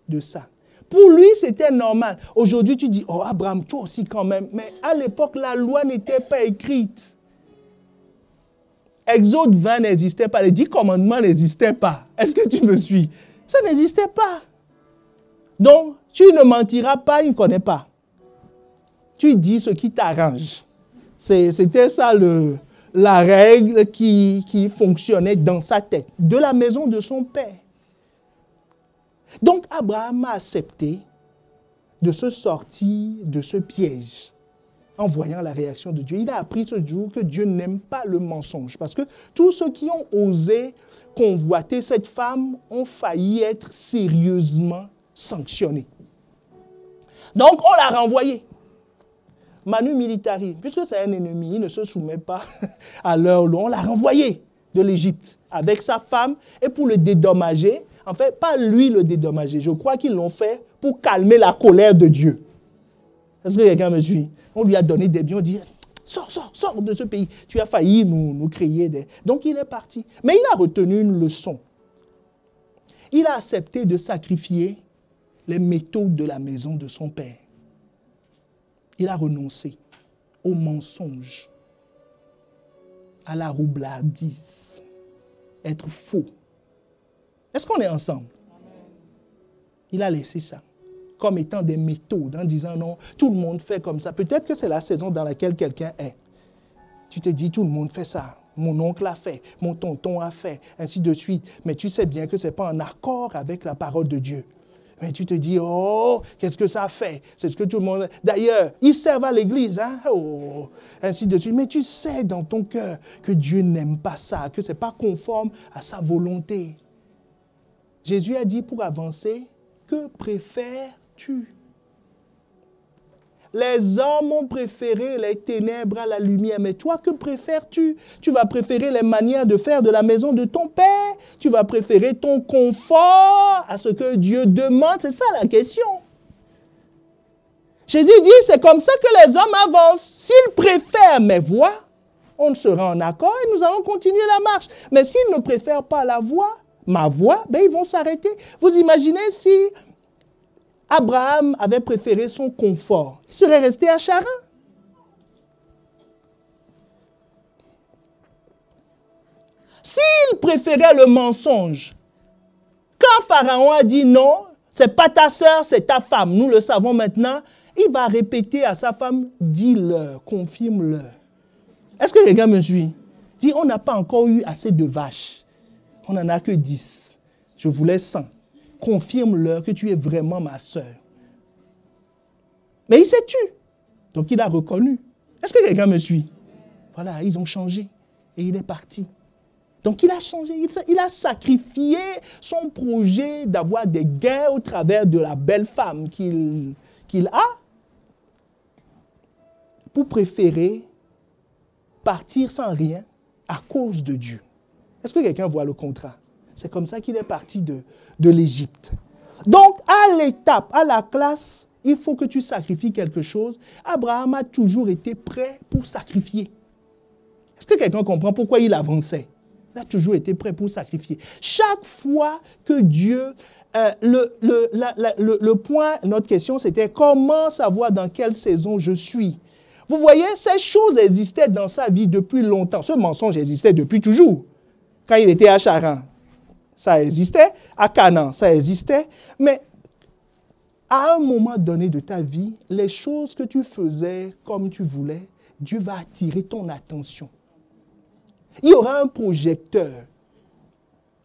de ça. Pour lui, c'était normal. Aujourd'hui, tu dis, oh Abraham, toi aussi quand même. Mais à l'époque, la loi n'était pas écrite. Exode 20 n'existait pas, les 10 commandements n'existaient pas. Est-ce que tu me suis? Ça n'existait pas. Donc, tu ne mentiras pas, il ne connaît pas. Tu dis ce qui t'arrange. C'était ça la règle qui fonctionnait dans sa tête, de la maison de son père. Donc, Abraham a accepté de se sortir de ce piège. En voyant la réaction de Dieu, il a appris ce jour que Dieu n'aime pas le mensonge. Parce que tous ceux qui ont osé convoiter cette femme ont failli être sérieusement sanctionnés. Donc, on l'a renvoyé. Manu militari, puisque c'est un ennemi, il ne se soumet pas à leur loi. On l'a renvoyé de l'Égypte avec sa femme et pour le dédommager. En fait, pas lui le dédommager. Je crois qu'ils l'ont fait pour calmer la colère de Dieu. Est-ce que quelqu'un me suit? On lui a donné des biens, on dit, sors de ce pays. Tu as failli nous créer des... Donc il est parti. Mais il a retenu une leçon. Il a accepté de sacrifier les métaux de la maison de son père. Il a renoncé au mensonge, à la roublardise, être faux. Est-ce qu'on est ensemble? Il a laissé ça comme étant des méthodes, en disant non, tout le monde fait comme ça. Peut-être que c'est la saison dans laquelle quelqu'un est. Tu te dis, tout le monde fait ça. Mon oncle a fait, mon tonton a fait, ainsi de suite. Mais tu sais bien que ce n'est pas en accord avec la parole de Dieu. Mais tu te dis, oh, qu'est-ce que ça fait? C'est ce que tout le monde... D'ailleurs, ils servent à l'église, hein? Oh, ainsi de suite. Mais tu sais dans ton cœur que Dieu n'aime pas ça, que ce n'est pas conforme à sa volonté. Jésus a dit, pour avancer, que préfères-tu? Les hommes ont préféré les ténèbres à la lumière. Mais toi, que préfères-tu? Tu vas préférer les manières de faire de la maison de ton père? Tu vas préférer ton confort à ce que Dieu demande? C'est ça la question. Jésus dit, c'est comme ça que les hommes avancent. S'ils préfèrent mes voies, on sera en accord et nous allons continuer la marche. Mais s'ils ne préfèrent pas la voie, ma voie, ben ils vont s'arrêter. Vous imaginez si Abraham avait préféré son confort, il serait resté à Charan. S'il préférait le mensonge, quand Pharaon a dit non, c'est pas ta sœur, c'est ta femme, nous le savons maintenant, il va répéter à sa femme, dis-leur, confirme-leur. Est-ce que quelqu'un me suit? Dit, on n'a pas encore eu assez de vaches. On n'en a que 10. Je voulais 100. Confirme-leur que tu es vraiment ma sœur. Mais il s'est tué. Donc il a reconnu. Est-ce que quelqu'un me suit? Voilà, ils ont changé. Et il est parti. Donc il a changé. Il a sacrifié son projet d'avoir des gains au travers de la belle femme qu'il a pour préférer partir sans rien à cause de Dieu. Est-ce que quelqu'un voit le contrat? C'est comme ça qu'il est parti de l'Égypte. Donc, à l'étape, à la classe, il faut que tu sacrifies quelque chose. Abraham a toujours été prêt pour sacrifier. Est-ce que quelqu'un comprend pourquoi il avançait? Il a toujours été prêt pour sacrifier. Chaque fois que Dieu... le point, notre question, c'était comment savoir dans quelle saison je suis? Vous voyez, ces choses existaient dans sa vie depuis longtemps. Ce mensonge existait depuis toujours. Quand il était à Charan, ça existait. À Canaan, ça existait. Mais à un moment donné de ta vie, les choses que tu faisais comme tu voulais, Dieu va attirer ton attention. Il y aura un projecteur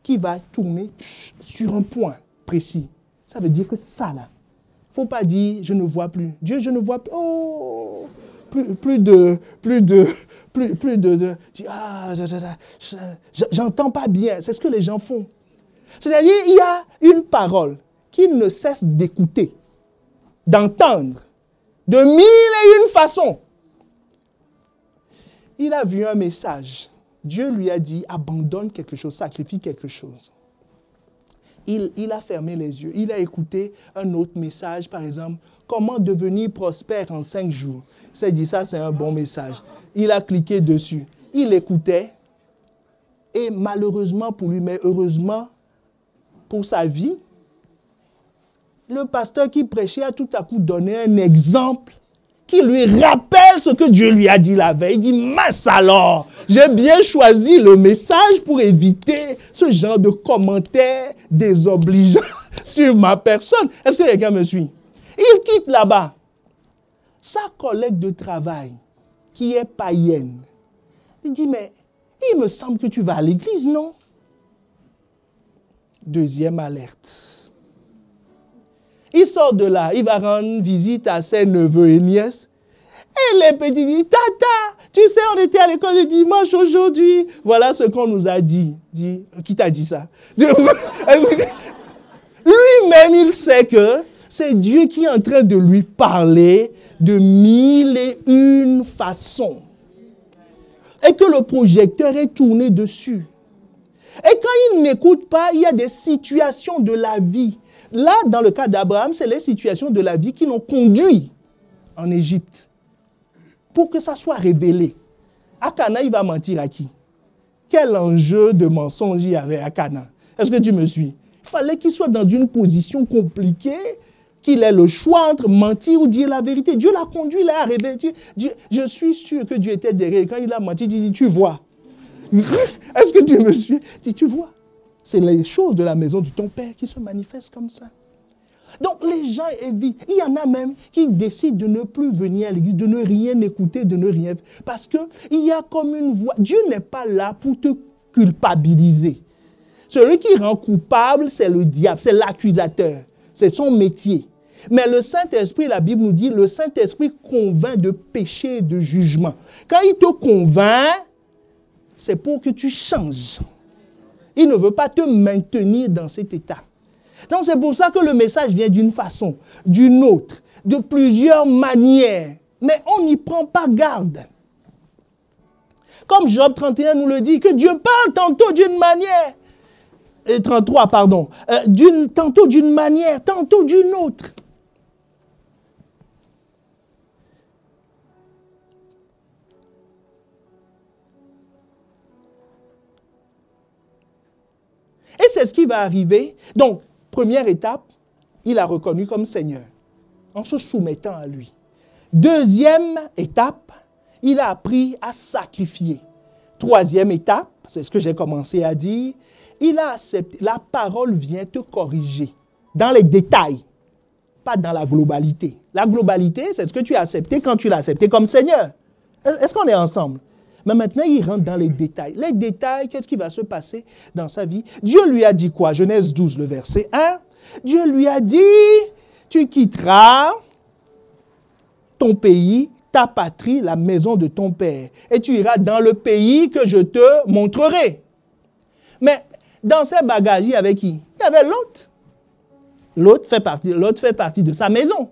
qui va tourner sur un point précis. Ça veut dire que ça là, il ne faut pas dire je ne vois plus. Dieu, je ne vois plus. Oh, j'entends pas bien. C'est ce que les gens font. C'est-à-dire, il y a une parole qu'ils ne cessent d'écouter, d'entendre, de mille et une façons. Il a vu un message. Dieu lui a dit, abandonne quelque chose, sacrifie quelque chose. Il a fermé les yeux. Il a écouté un autre message, par exemple, comment devenir prospère en 5 jours. Il s'est dit, ça c'est un bon message. Il a cliqué dessus. Il écoutait. Et malheureusement pour lui, mais heureusement pour sa vie, le pasteur qui prêchait a tout à coup donné un exemple qui lui rappelle ce que Dieu lui a dit la veille. Il dit, mince alors, j'ai bien choisi le message pour éviter ce genre de commentaires désobligeants sur ma personne. Est-ce que quelqu'un me suit? Il quitte là-bas. Sa collègue de travail, qui est païenne, il dit, mais il me semble que tu vas à l'église, non? Deuxième alerte. Il sort de là, il va rendre visite à ses neveux et nièces. Et les petits disent, tata, tu sais, on était à l'école le dimanche aujourd'hui. Voilà ce qu'on nous a dit. Qui t'a dit ça? Lui-même, il sait que c'est Dieu qui est en train de lui parler de 1001 façons. Et que le projecteur est tourné dessus. Et quand il n'écoute pas, il y a des situations de la vie. Là, dans le cas d'Abraham, c'est les situations de la vie qui l'ont conduit en Égypte. Pour que ça soit révélé. À Canaan, il va mentir à qui? Quel enjeu de mensonge il y avait à Canaan? Est-ce que tu me suis? Il fallait qu'il soit dans une position compliquée qu'il ait le choix entre mentir ou dire la vérité. Dieu l'a conduit, l'a révélé. Je suis sûr que Dieu était derrière. Quand il a menti, il dit, tu vois. Est-ce que tu me suis? Il dit, tu vois. C'est les choses de la maison de ton Père qui se manifestent comme ça. Donc les gens évitent. Il y en a même qui décident de ne plus venir à l'église, de ne rien écouter, de ne rien... Parce qu'il y a comme une voix. Dieu n'est pas là pour te culpabiliser. Celui qui rend coupable, c'est le diable, c'est l'accusateur. C'est son métier. Mais le Saint-Esprit, la Bible nous dit, le Saint-Esprit convainc de péché et de jugement. Quand il te convainc, c'est pour que tu changes. Il ne veut pas te maintenir dans cet état. Donc c'est pour ça que le message vient d'une façon, d'une autre, de plusieurs manières. Mais on n'y prend pas garde. Comme Job 31 nous le dit, que Dieu parle tantôt d'une manière, 33, pardon, tantôt d'une manière, tantôt d'une autre. Et c'est ce qui va arriver. Donc, première étape, il a reconnu comme Seigneur, en se soumettant à lui. Deuxième étape, il a appris à sacrifier. Troisième étape, c'est ce que j'ai commencé à dire, il a accepté, la parole vient te corriger, dans les détails, pas dans la globalité. La globalité, c'est ce que tu as accepté quand tu l'as accepté comme Seigneur. Est-ce qu'on est ensemble? Mais maintenant, il rentre dans les détails. Les détails, qu'est-ce qui va se passer dans sa vie? Dieu lui a dit quoi? Genèse 12, le verset 1. Dieu lui a dit, tu quitteras ton pays, ta patrie, la maison de ton père, et tu iras dans le pays que je te montrerai. Mais dans ses bagages, il y avait qui? Il y avait Lot. Lot fait partie de sa maison.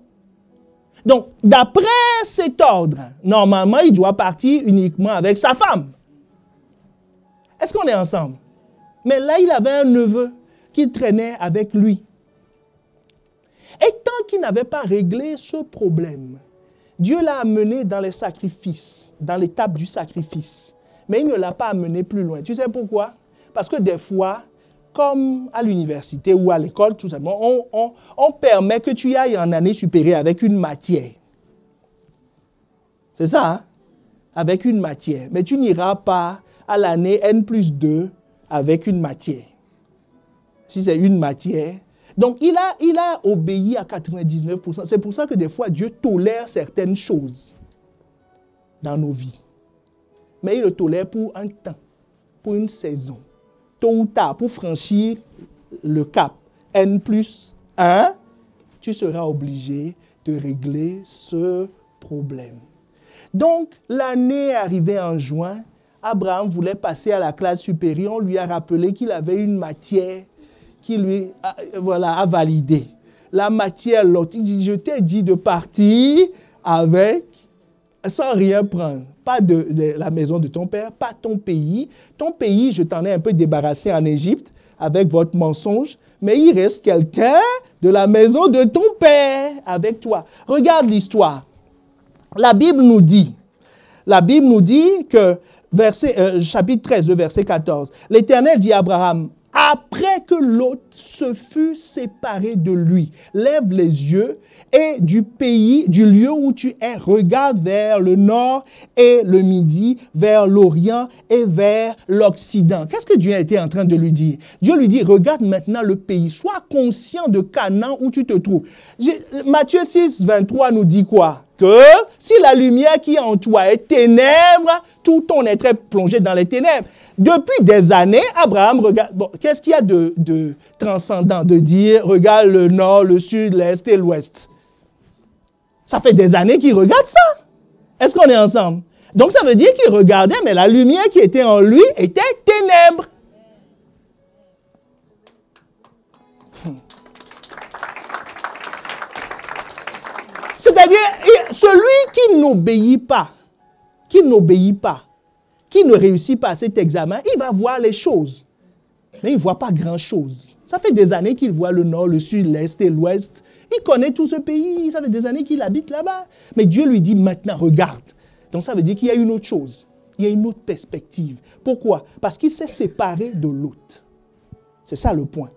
Donc, d'après cet ordre, normalement, il doit partir uniquement avec sa femme. Est-ce qu'on est ensemble? Mais là, il avait un neveu qui traînait avec lui. Et tant qu'il n'avait pas réglé ce problème, Dieu l'a amené dans les sacrifices, dans l'étape du sacrifice. Mais il ne l'a pas amené plus loin. Tu sais pourquoi? Parce que des fois, comme à l'université ou à l'école, tout simplement, on permet que tu ailles en année supérieure avec une matière. C'est ça, hein? Avec une matière. Mais tu n'iras pas à l'année N+2 avec une matière. Si c'est une matière. Donc, il a obéi à 99%. C'est pour ça que des fois, Dieu tolère certaines choses dans nos vies. Mais il le tolère pour un temps, pour une saison. Tôt ou tard, pour franchir le cap N+1, tu seras obligé de régler ce problème. Donc, l'année arrivée en juin, Abraham voulait passer à la classe supérieure. On lui a rappelé qu'il avait une matière qui lui a validé. La matière, l'autre, il dit, je t'ai dit de partir avec, sans rien prendre. Pas de la maison de ton père, pas ton pays. Ton pays, je t'en ai un peu débarrassé en Égypte avec votre mensonge, mais il reste quelqu'un de la maison de ton père avec toi. Regarde l'histoire. La Bible nous dit que, chapitre 13, verset 14, l'Éternel dit à Abraham, après que Lot se fut séparé de lui, lève les yeux et du pays, du lieu où tu es, regarde vers le nord et le midi, vers l'orient et vers l'occident. Qu'est-ce que Dieu était en train de lui dire? Dieu lui dit, regarde maintenant le pays, sois conscient de Canaan où tu te trouves. Matthieu 6, 23 nous dit quoi? Que si la lumière qui est en toi est ténèbres, tout ton être est plongé dans les ténèbres. Depuis des années, Abraham regarde... Bon, qu'est-ce qu'il y a de transcendant de dire, regarde le nord, le sud, l'est et l'ouest? Ça fait des années qu'il regarde ça. Est-ce qu'on est ensemble? Donc ça veut dire qu'il regardait, mais la lumière qui était en lui était ténèbres. C'est-à-dire, celui qui n'obéit pas, qui ne réussit pas à cet examen, il va voir les choses. Mais il ne voit pas grand-chose. Ça fait des années qu'il voit le nord, le sud, l'est et l'ouest. Il connaît tout ce pays. Ça fait des années qu'il habite là-bas. Mais Dieu lui dit maintenant, regarde. Donc ça veut dire qu'il y a une autre chose. Il y a une autre perspective. Pourquoi? Parce qu'il s'est séparé de l'autre. C'est ça le point.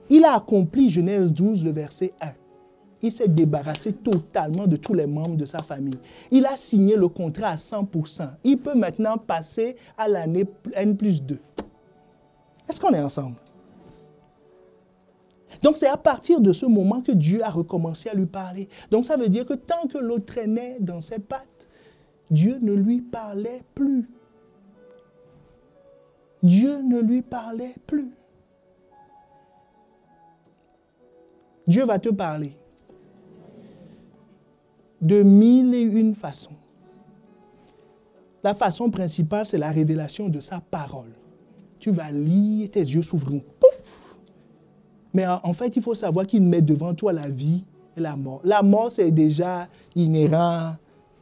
Il a accompli Genèse 12, le verset 1. Il s'est débarrassé totalement de tous les membres de sa famille. Il a signé le contrat à 100%. Il peut maintenant passer à l'année N+2. Est-ce qu'on est ensemble? Donc c'est à partir de ce moment que Dieu a recommencé à lui parler. Donc ça veut dire que tant que l'autre traînait dans ses pattes, Dieu ne lui parlait plus. Dieu ne lui parlait plus. Dieu va te parler de 1001 façons. La façon principale, c'est la révélation de sa parole. Tu vas lire, tes yeux s'ouvriront. Pouf! Mais en fait, il faut savoir qu'il met devant toi la vie et la mort. La mort, c'est déjà inhérent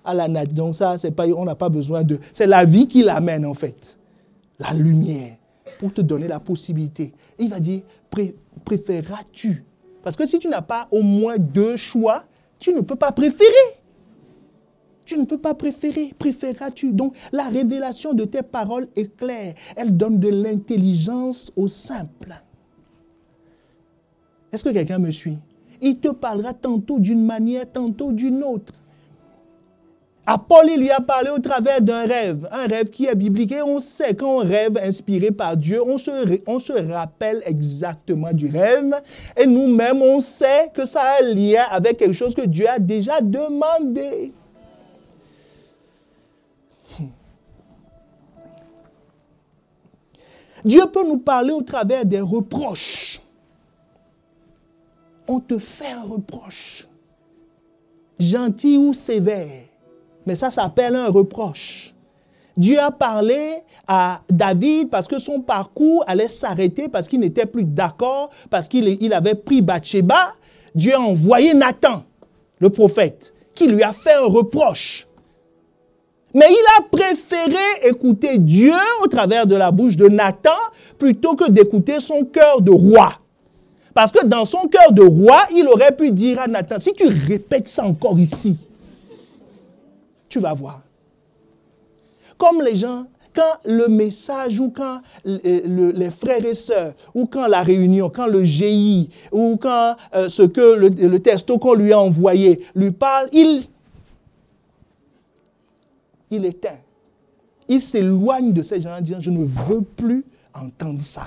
à la nature. Donc ça, c'est pas, on n'a pas besoin de... C'est la vie qui l'amène, en fait. La lumière, pour te donner la possibilité. Et il va dire, préféreras-tu? Parce que si tu n'as pas au moins 2 choix, tu ne peux pas préférer. Tu ne peux pas préférer. Préféreras-tu? Donc, la révélation de tes paroles est claire. Elle donne de l'intelligence au simple. Est-ce que quelqu'un me suit? Il te parlera tantôt d'une manière, tantôt d'une autre. À Paul, il lui a parlé au travers d'un rêve. Un rêve qui est biblique. Et on sait qu'on rêve inspiré par Dieu, on se rappelle exactement du rêve. Et nous-mêmes, on sait que ça a un lien avec quelque chose que Dieu a déjà demandé. Dieu peut nous parler au travers des reproches. On te fait un reproche, gentil ou sévère, mais ça s'appelle un reproche. Dieu a parlé à David parce que son parcours allait s'arrêter, parce qu'il n'était plus d'accord, parce qu'il avait pris Bathsheba. Dieu a envoyé Nathan, le prophète, qui lui a fait un reproche. Mais il a préféré écouter Dieu au travers de la bouche de Nathan plutôt que d'écouter son cœur de roi. Parce que dans son cœur de roi, il aurait pu dire à Nathan, si tu répètes ça encore ici, tu vas voir. Comme les gens, quand le message ou quand les frères et sœurs, ou quand la réunion, quand le GI, ou quand ce que le texto qu'on lui a envoyé lui parle, il éteint. Il s'éloigne de ces gens en disant, je ne veux plus entendre ça.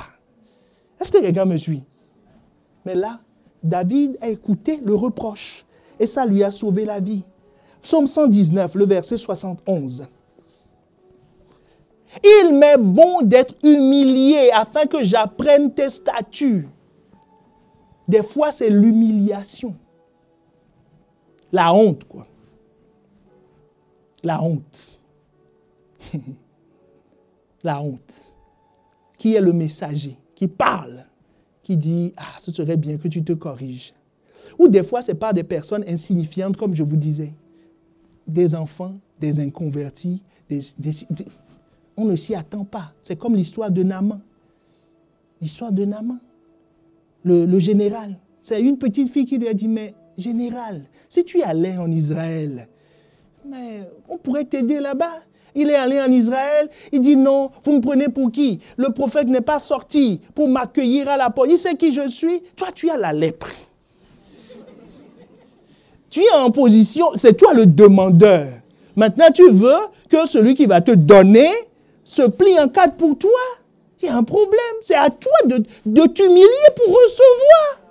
Est-ce que quelqu'un me suit? Mais là, David a écouté le reproche et ça lui a sauvé la vie. Psaume 119, le verset 71. Il m'est bon d'être humilié afin que j'apprenne tes statuts. Des fois, c'est l'humiliation. La honte, quoi. La honte. La honte. Qui est le messager, qui parle, qui dit, ah, ce serait bien que tu te corriges. Ou des fois, c'est par des personnes insignifiantes, comme je vous disais. Des enfants, des inconvertis, on ne s'y attend pas. C'est comme l'histoire de Naaman. L'histoire de Naaman. Le général. C'est une petite fille qui lui a dit, mais général, si tu allais en Israël, mais on pourrait t'aider là-bas. Il est allé en Israël, il dit non, vous me prenez pour qui? Le prophète n'est pas sorti pour m'accueillir à la porte. Il sait qui je suis. Toi, tu as la lèpre. Tu es en position, c'est toi le demandeur. Maintenant, tu veux que celui qui va te donner se plie en quatre pour toi. Il y a un problème. C'est à toi de t'humilier pour recevoir.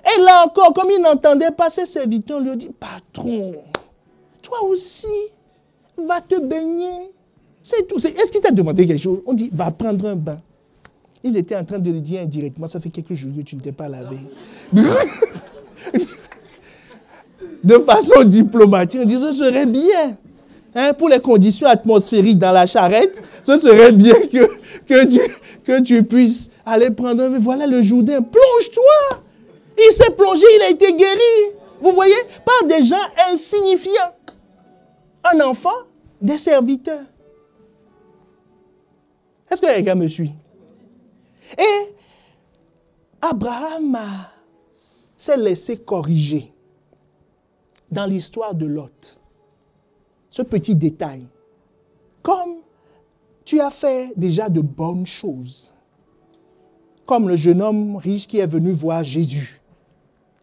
Et là encore, comme il n'entendait pas ses serviteurs, lui dit, patron, toi aussi, va te baigner. C'est tout. Est-ce qu'il t'a demandé quelque chose? On dit, va prendre un bain. Ils étaient en train de le dire indirectement, ça fait quelques jours que tu ne t'es pas lavé. De façon diplomatique, on dit, ce serait bien. Hein, pour les conditions atmosphériques dans la charrette, ce serait bien que tu puisses aller prendre un bain. Voilà le Jourdain, plonge-toi. Il s'est plongé, il a été guéri. Vous voyez, par des gens insignifiants. Un enfant, des serviteurs. Est-ce que quelqu'un me suit? Et Abraham s'est laissé corriger dans l'histoire de Lot. Ce petit détail. Comme tu as fait déjà de bonnes choses. Comme le jeune homme riche qui est venu voir Jésus.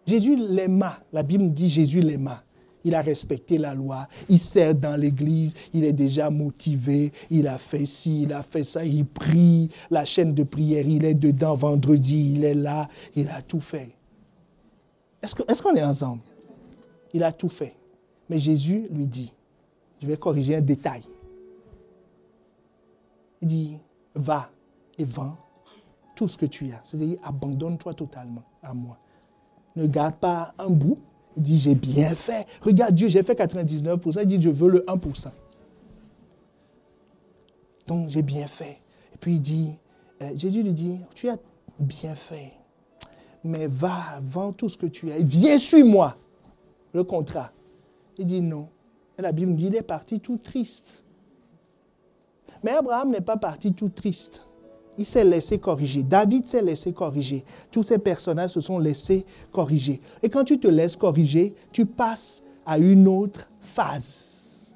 Jésus l'aima. La Bible dit Jésus l'aima. Il a respecté la loi. Il sert dans l'église. Il est déjà motivé. Il a fait ci, il a fait ça. Il prie. La chaîne de prière, il est dedans vendredi. Il est là. Il a tout fait. Est-ce qu'on est ensemble? Il a tout fait. Mais Jésus lui dit, je vais corriger un détail. Il dit, va et vends tout ce que tu as. C'est-à-dire, abandonne-toi totalement à moi. Ne garde pas un bout. Il dit, j'ai bien fait. Regarde Dieu, j'ai fait 99%. Il dit, je veux le 1%. Donc, j'ai bien fait. Et puis, il dit, Jésus lui dit, tu as bien fait. Mais va, vends tout ce que tu as. Viens, suis-moi. Le contrat. Il dit non. Et la Bible dit, il est parti tout triste. Mais Abraham n'est pas parti tout triste. Il s'est laissé corriger. David s'est laissé corriger. Tous ces personnages se sont laissés corriger. Et quand tu te laisses corriger, tu passes à une autre phase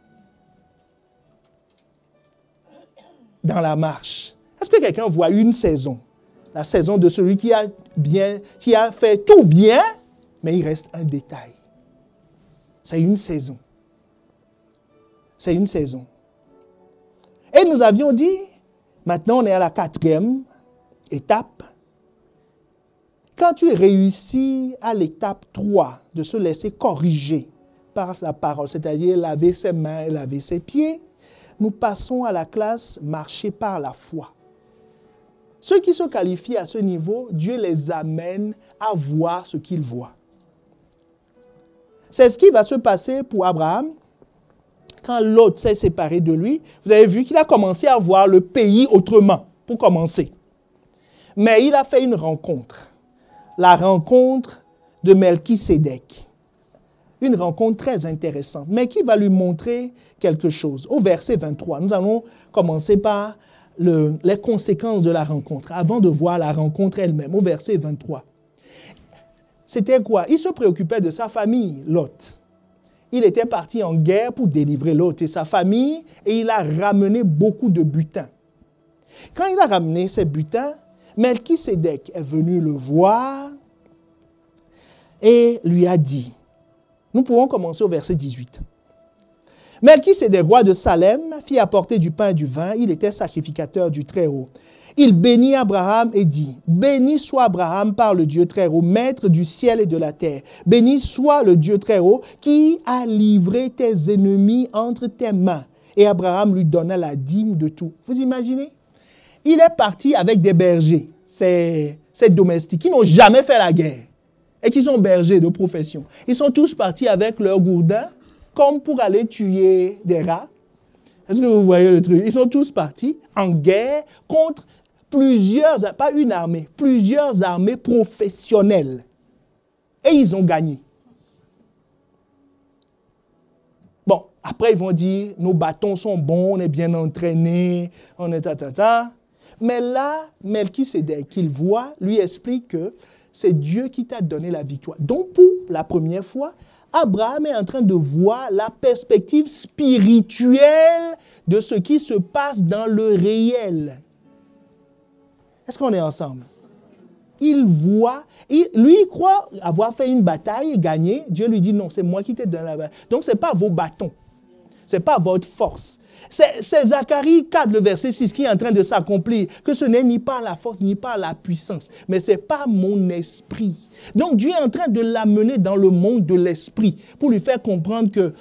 dans la marche. Est-ce que quelqu'un voit une saison? La saison de celui qui a fait tout bien, mais il reste un détail. C'est une saison. C'est une saison. Et nous avions dit, maintenant on est à la 4e étape. Quand tu réussis à l'étape 3 de se laisser corriger par la parole, c'est-à-dire laver ses mains et laver ses pieds, nous passons à la classe marcher par la foi. Ceux qui se qualifient à ce niveau, Dieu les amène à voir ce qu'ils voient. C'est ce qui va se passer pour Abraham quand Lot s'est séparé de lui. Vous avez vu qu'il a commencé à voir le pays autrement, pour commencer. Mais il a fait une rencontre. La rencontre de Melchisédek. Une rencontre très intéressante, mais qui va lui montrer quelque chose. Au verset 23, nous allons commencer par les conséquences de la rencontre, avant de voir la rencontre elle-même, au verset 23. C'était quoi? Il se préoccupait de sa famille, Lot. Il était parti en guerre pour délivrer Lot et sa famille, et il a ramené beaucoup de butin. Quand il a ramené ces butins, Melchisédek est venu le voir et lui a dit, nous pouvons commencer au verset 18. Melchisédek, roi de Salem, fit apporter du pain et du vin. Il était sacrificateur du Très-Haut. Il bénit Abraham et dit, « Béni soit Abraham par le Dieu Très-Haut, maître du ciel et de la terre. Béni soit le Dieu Très-Haut qui a livré tes ennemis entre tes mains. » Et Abraham lui donna la dîme de tout. Vous imaginez? Il est parti avec des bergers, ces domestiques, qui n'ont jamais fait la guerre et qui sont bergers de profession. Ils sont tous partis avec leurs gourdins, comme pour aller tuer des rats. Est-ce que vous voyez le truc? Ils sont tous partis en guerre contre plusieurs, pas une armée, plusieurs armées professionnelles. Et ils ont gagné. Bon, après ils vont dire, nos bâtons sont bons, on est bien entraînés, on est ta. Mais là, Melchisédek, qu'il voit, lui explique que c'est Dieu qui t'a donné la victoire. Donc pour la première fois, Abraham est en train de voir la perspective spirituelle de ce qui se passe dans le réel. Est-ce qu'on est ensemble? Il voit, lui il croit avoir fait une bataille et gagné. Dieu lui dit non, c'est moi qui t'ai donné la bataille. Donc ce n'est pas vos bâtons, ce n'est pas votre force. C'est Zacharie 4, le verset 6 qui est en train de s'accomplir, que ce n'est ni par la force, ni par la puissance, mais c'est par mon esprit. Donc Dieu est en train de l'amener dans le monde de l'esprit pour lui faire comprendre que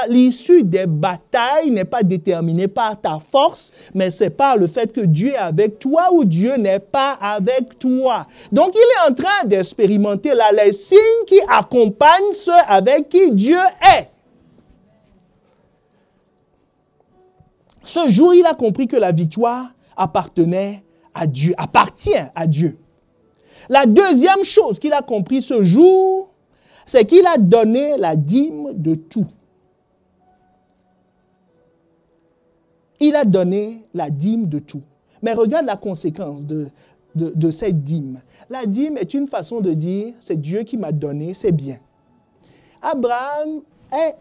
l'issue des batailles n'est pas déterminée par ta force, mais c'est par le fait que Dieu est avec toi ou Dieu n'est pas avec toi. Donc il est en train d'expérimenter là les signes qui accompagnent ceux avec qui Dieu est. Ce jour, il a compris que la victoire appartenait à Dieu, appartient à Dieu. La deuxième chose qu'il a compris ce jour, c'est qu'il a donné la dîme de tout. Il a donné la dîme de tout. Mais regarde la conséquence de cette dîme. La dîme est une façon de dire, c'est Dieu qui m'a donné, c'est bien. Abraham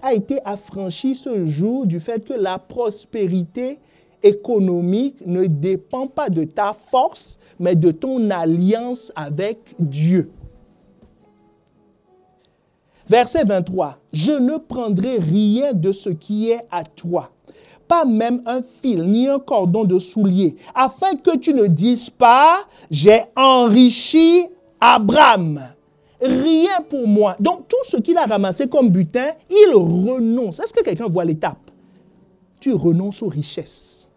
a été affranchi ce jour du fait que la prospérité économique ne dépend pas de ta force, mais de ton alliance avec Dieu. Verset 23. Je ne prendrai rien de ce qui est à toi, pas même un fil ni un cordon de soulier, afin que tu ne dises pas, j'ai enrichi Abraham. Rien pour moi. Donc, tout ce qu'il a ramassé comme butin, il renonce. Est-ce que quelqu'un voit l'étape? Tu renonces aux richesses.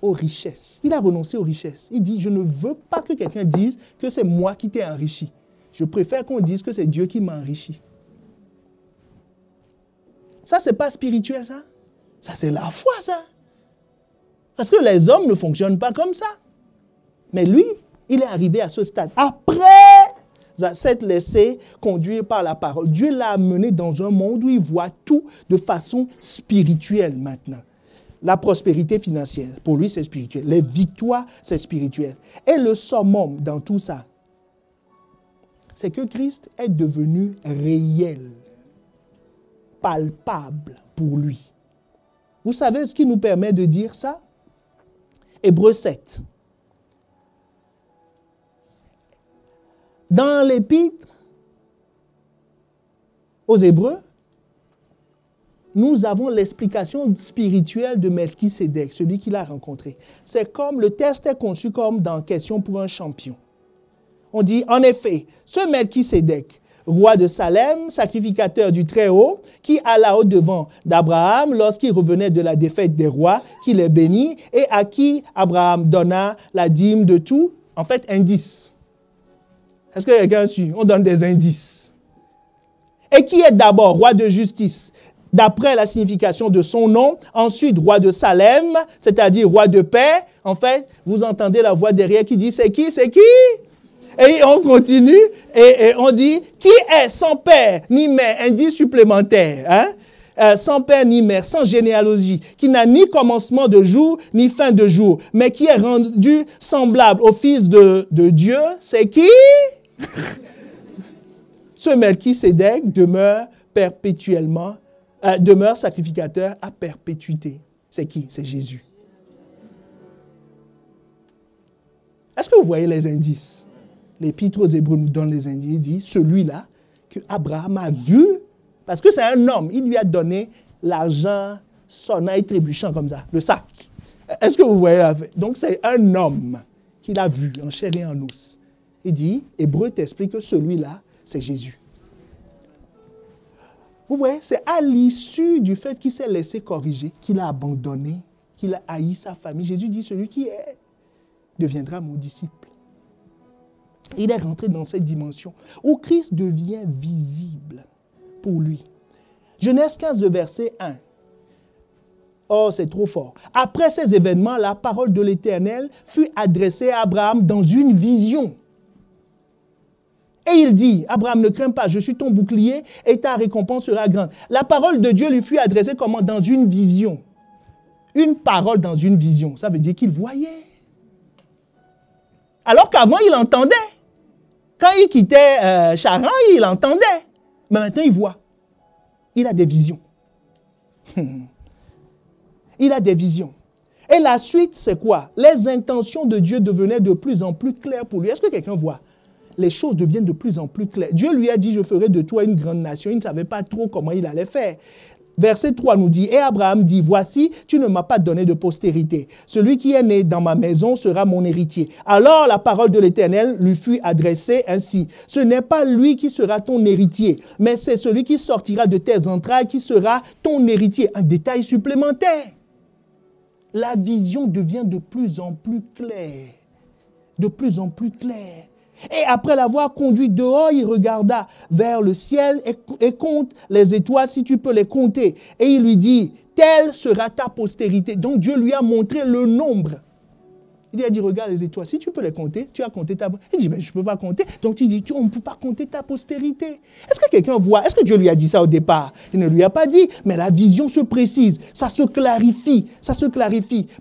Aux richesses. Il a renoncé aux richesses. Il dit, je ne veux pas que quelqu'un dise que c'est moi qui t'ai enrichi. Je préfère qu'on dise que c'est Dieu qui m'a enrichi. Ça, c'est pas spirituel, ça. Ça, c'est la foi, ça. Parce que les hommes ne fonctionnent pas comme ça. Mais lui, il est arrivé à ce stade. Après s'être laissé conduire par la parole, Dieu l'a amené dans un monde où il voit tout de façon spirituelle maintenant. La prospérité financière, pour lui, c'est spirituel. Les victoires, c'est spirituel. Et le summum dans tout ça, c'est que Christ est devenu réel, palpable pour lui. Vous savez ce qui nous permet de dire ça? Hébreux 7. Dans l'épître aux Hébreux, nous avons l'explication spirituelle de Melchisédek, celui qu'il a rencontré. C'est comme, le test est conçu comme dans Question pour un champion. On dit, en effet, ce Melchisédek, roi de Salem, sacrificateur du Très-Haut, qui alla au-devant d'Abraham lorsqu'il revenait de la défaite des rois, qui les bénit, et à qui Abraham donna la dîme de tout, en fait, indice. Est-ce que quelqu'un a su? On donne des indices. Et qui est d'abord roi de justice, d'après la signification de son nom, ensuite roi de Salem, c'est-à-dire roi de paix. En fait, vous entendez la voix derrière qui dit, c'est qui? C'est qui? Et on continue et on dit, qui est sans père ni mère, indice supplémentaire, sans père ni mère, sans généalogie, qui n'a ni commencement de jour ni fin de jour, mais qui est rendu semblable au Fils de Dieu, c'est qui? Ce Melchisédek demeure perpétuellement, demeure sacrificateur à perpétuité. C'est qui? C'est Jésus. Est-ce que vous voyez les indices? L'Épître aux Hébreux nous donne les indices. Il dit, celui-là que Abraham a vu, parce que c'est un homme, il lui a donné l'argent sonnant et trébuchant comme ça, le sac. Est-ce que vous voyez? Donc c'est un homme qu'il a vu en chair et en os. Il dit, Hébreu t'explique que celui-là, c'est Jésus. Vous voyez, c'est à l'issue du fait qu'il s'est laissé corriger, qu'il a abandonné, qu'il a haï sa famille. Jésus dit, celui qui est, deviendra mon disciple. Il est rentré dans cette dimension où Christ devient visible pour lui. Genèse 15, verset 1. Oh, c'est trop fort. Après ces événements, la parole de l'Éternel fut adressée à Abraham dans une vision. Et il dit, Abraham, ne crains pas, je suis ton bouclier et ta récompense sera grande. La parole de Dieu lui fut adressée comment? Dans une vision. Une parole dans une vision, ça veut dire qu'il voyait. Alors qu'avant, il entendait. Quand il quittait Charan, il entendait. Mais maintenant, il voit. Il a des visions. Il a des visions. Et la suite, c'est quoi? Les intentions de Dieu devenaient de plus en plus claires pour lui. Est-ce que quelqu'un voit? Les choses deviennent de plus en plus claires. Dieu lui a dit, je ferai de toi une grande nation. Il ne savait pas trop comment il allait faire. Verset 3 nous dit, et Abraham dit, voici, tu ne m'as pas donné de postérité. Celui qui est né dans ma maison sera mon héritier. Alors la parole de l'Éternel lui fut adressée ainsi. Ce n'est pas lui qui sera ton héritier, mais c'est celui qui sortira de tes entrailles qui sera ton héritier. Un détail supplémentaire. La vision devient de plus en plus claire. De plus en plus claire. Et après l'avoir conduit dehors, il regarda vers le ciel et compte les étoiles si tu peux les compter. Et il lui dit, telle sera ta postérité. Donc Dieu lui a montré le nombre. Il lui a dit, regarde les étoiles, si tu peux les compter, tu as compté ta postérité. Il dit, mais je ne peux pas compter. Donc tu dis, on ne peut pas compter ta postérité. Est-ce que quelqu'un voit? Est-ce que Dieu lui a dit ça au départ? Il ne lui a pas dit, mais la vision se précise, ça se clarifie,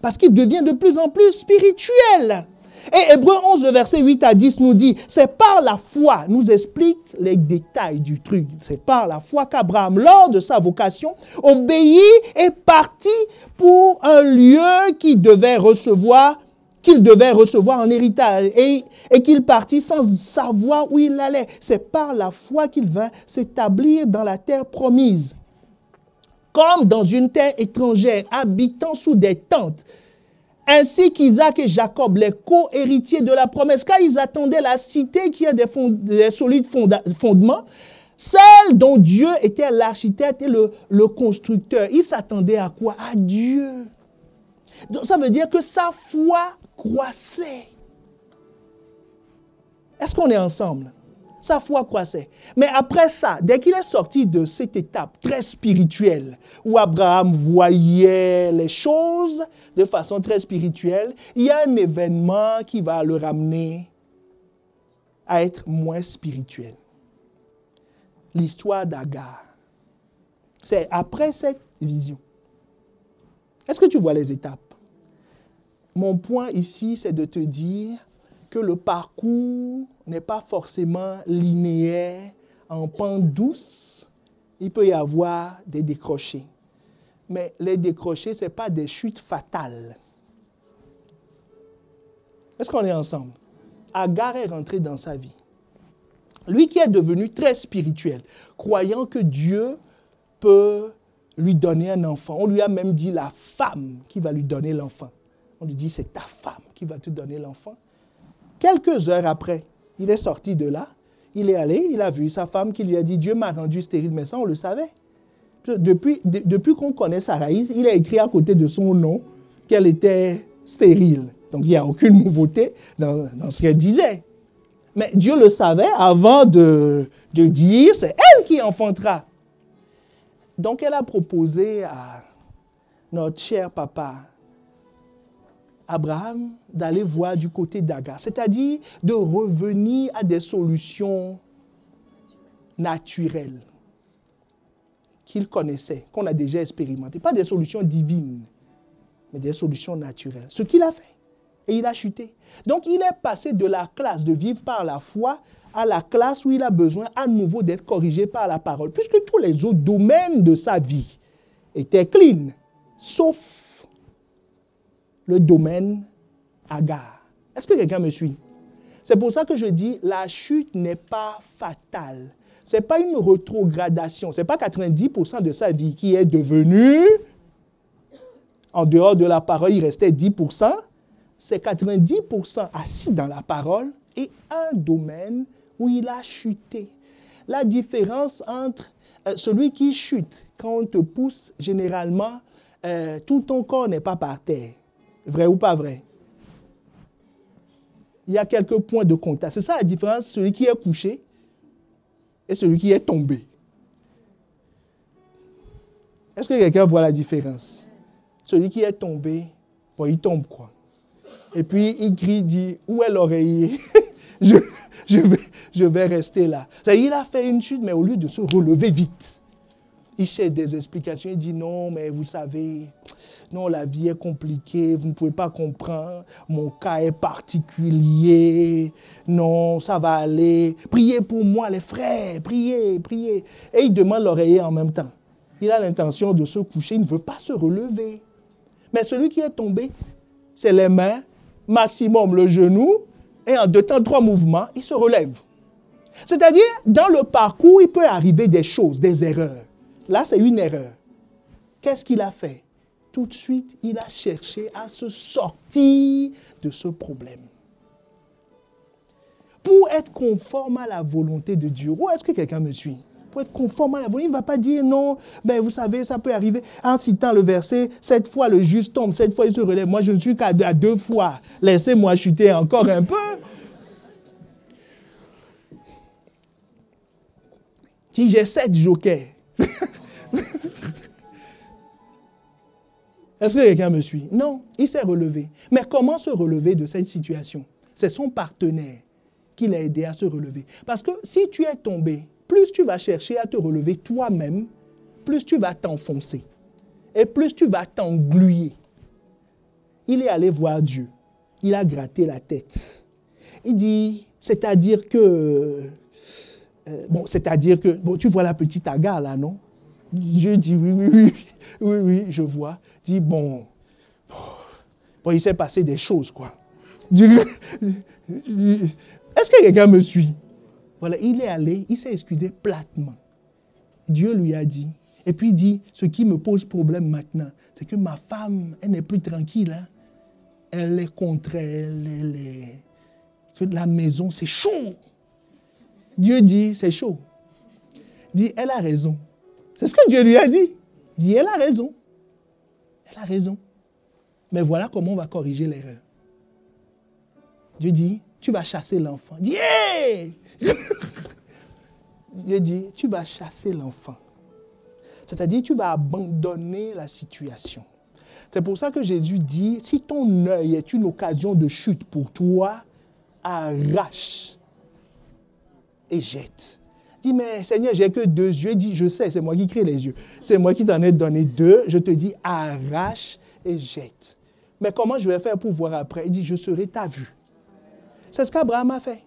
parce qu'il devient de plus en plus spirituel. Et Hébreux 11, verset 8 à 10 nous dit, c'est par la foi, nous explique les détails du truc, c'est par la foi qu'Abraham, lors de sa vocation, obéit et partit pour un lieu qu'il devait recevoir qu'il devait recevoir en héritage et qu'il partit sans savoir où il allait. C'est par la foi qu'il vint s'établir dans la terre promise, comme dans une terre étrangère, habitant sous des tentes, ainsi qu'Isaac et Jacob, les co-héritiers de la promesse, car ils attendaient la cité qui a des solides fondements, celle dont Dieu était l'architecte et le constructeur. Ils s'attendaient à quoi? À Dieu. Donc, ça veut dire que sa foi croissait. Est-ce qu'on est ensemble? Sa foi croissait. Mais après ça, dès qu'il est sorti de cette étape très spirituelle, où Abraham voyait les choses de façon très spirituelle, il y a un événement qui va le ramener à être moins spirituel. L'histoire d'Agar. C'est après cette vision. Est-ce que tu vois les étapes? Mon point ici, c'est de te dire que le parcours n'est pas forcément linéaire, en pente douce. Il peut y avoir des décrochés. Mais les décrochés, ce n'est pas des chutes fatales. Est-ce qu'on est ensemble? Agar est rentré dans sa vie. Lui qui est devenu très spirituel, croyant que Dieu peut lui donner un enfant. On lui a même dit la femme qui va lui donner l'enfant. On lui dit, c'est ta femme qui va te donner l'enfant. Quelques heures après, il est sorti de là. Il est allé, il a vu sa femme qui lui a dit, Dieu m'a rendu stérile. Mais ça, on le savait. Depuis qu'on connaît Sarai, il a écrit à côté de son nom qu'elle était stérile. Donc, il n'y a aucune nouveauté dans ce qu'elle disait. Mais Dieu le savait avant de dire, c'est elle qui enfantera. Donc, elle a proposé à notre cher papa, Abraham, d'aller voir du côté d'Agar, c'est-à-dire de revenir à des solutions naturelles qu'il connaissait, qu'on a déjà expérimentées. Pas des solutions divines, mais des solutions naturelles. Ce qu'il a fait. Et il a chuté. Donc, il est passé de la classe de vivre par la foi à la classe où il a besoin à nouveau d'être corrigé par la parole. Puisque tous les autres domaines de sa vie étaient clean, sauf le domaine Agar. Est-ce que quelqu'un me suit? C'est pour ça que je dis, la chute n'est pas fatale. Ce n'est pas une rétrogradation. Ce n'est pas 90% de sa vie qui est devenue, en dehors de la parole, il restait 10%. C'est 90% assis dans la parole et un domaine où il a chuté. La différence entre celui qui chute, quand on te pousse, généralement, tout ton corps n'est pas par terre. Vrai ou pas vrai? Il y a quelques points de contact. C'est ça la différence, celui qui est couché et celui qui est tombé. Est-ce que quelqu'un voit la différence? Celui qui est tombé, bon, il tombe quoi? Et puis il crie, dit, où est l'oreiller? je vais rester là. Il a fait une chute, mais au lieu de se relever vite, il cherche des explications. Il dit, non, mais vous savez, non, la vie est compliquée, vous ne pouvez pas comprendre, mon cas est particulier, non, ça va aller. Priez pour moi, les frères, priez, priez. Et il demande l'oreiller en même temps. Il a l'intention de se coucher, il ne veut pas se relever. Mais celui qui est tombé, c'est les mains, maximum le genou, et en 2 temps, 3 mouvements, il se relève. C'est-à-dire, dans le parcours, il peut arriver des choses, des erreurs. Là, c'est une erreur. Qu'est-ce qu'il a fait? Tout de suite, il a cherché à se sortir de ce problème. Pour être conforme à la volonté de Dieu. Où est-ce que quelqu'un me suit? Pour être conforme à la volonté, il ne va pas dire non, mais vous savez, ça peut arriver. En citant le verset, 7 fois le juste tombe, 7 fois il se relève. Moi, je ne suis qu'à 2 fois. Laissez-moi chuter encore un peu. Si j'ai 7 jokers. Est-ce que quelqu'un me suit? Non, il s'est relevé. Mais comment se relever de cette situation? C'est son partenaire qui l'a aidé à se relever. Parce que si tu es tombé, plus tu vas chercher à te relever toi-même, plus tu vas t'enfoncer. Et plus tu vas t'engluer. Il est allé voir Dieu. Il a gratté la tête. Il dit, c'est-à-dire que... tu vois la petite Agar là, non? Je dis oui, je vois. Dit, bon, il s'est passé des choses, quoi. Est-ce que quelqu'un me suit? Voilà, il est allé, il s'est excusé platement. Dieu lui a dit, et puis il dit, ce qui me pose problème maintenant, c'est que ma femme, elle n'est plus tranquille. Hein? Elle est contre elle, que la maison, c'est chaud. Dieu dit, c'est chaud. Il dit, elle a raison. C'est ce que Dieu lui a dit. Il dit, elle a raison. Elle a raison. Mais voilà comment on va corriger l'erreur. Dieu dit, tu vas chasser l'enfant. Il dit, hey! Dieu dit, tu vas chasser l'enfant. C'est-à-dire, tu vas abandonner la situation. C'est pour ça que Jésus dit, si ton œil est une occasion de chute pour toi, arrache et jette. Dis, mais Seigneur, j'ai que 2 yeux. Il dit, je sais, c'est moi qui crée les yeux. C'est moi qui t'en ai donné 2. Je te dis, arrache et jette. Mais comment je vais faire pour voir après? Il dit, je serai ta vue. C'est ce qu'Abraham a fait.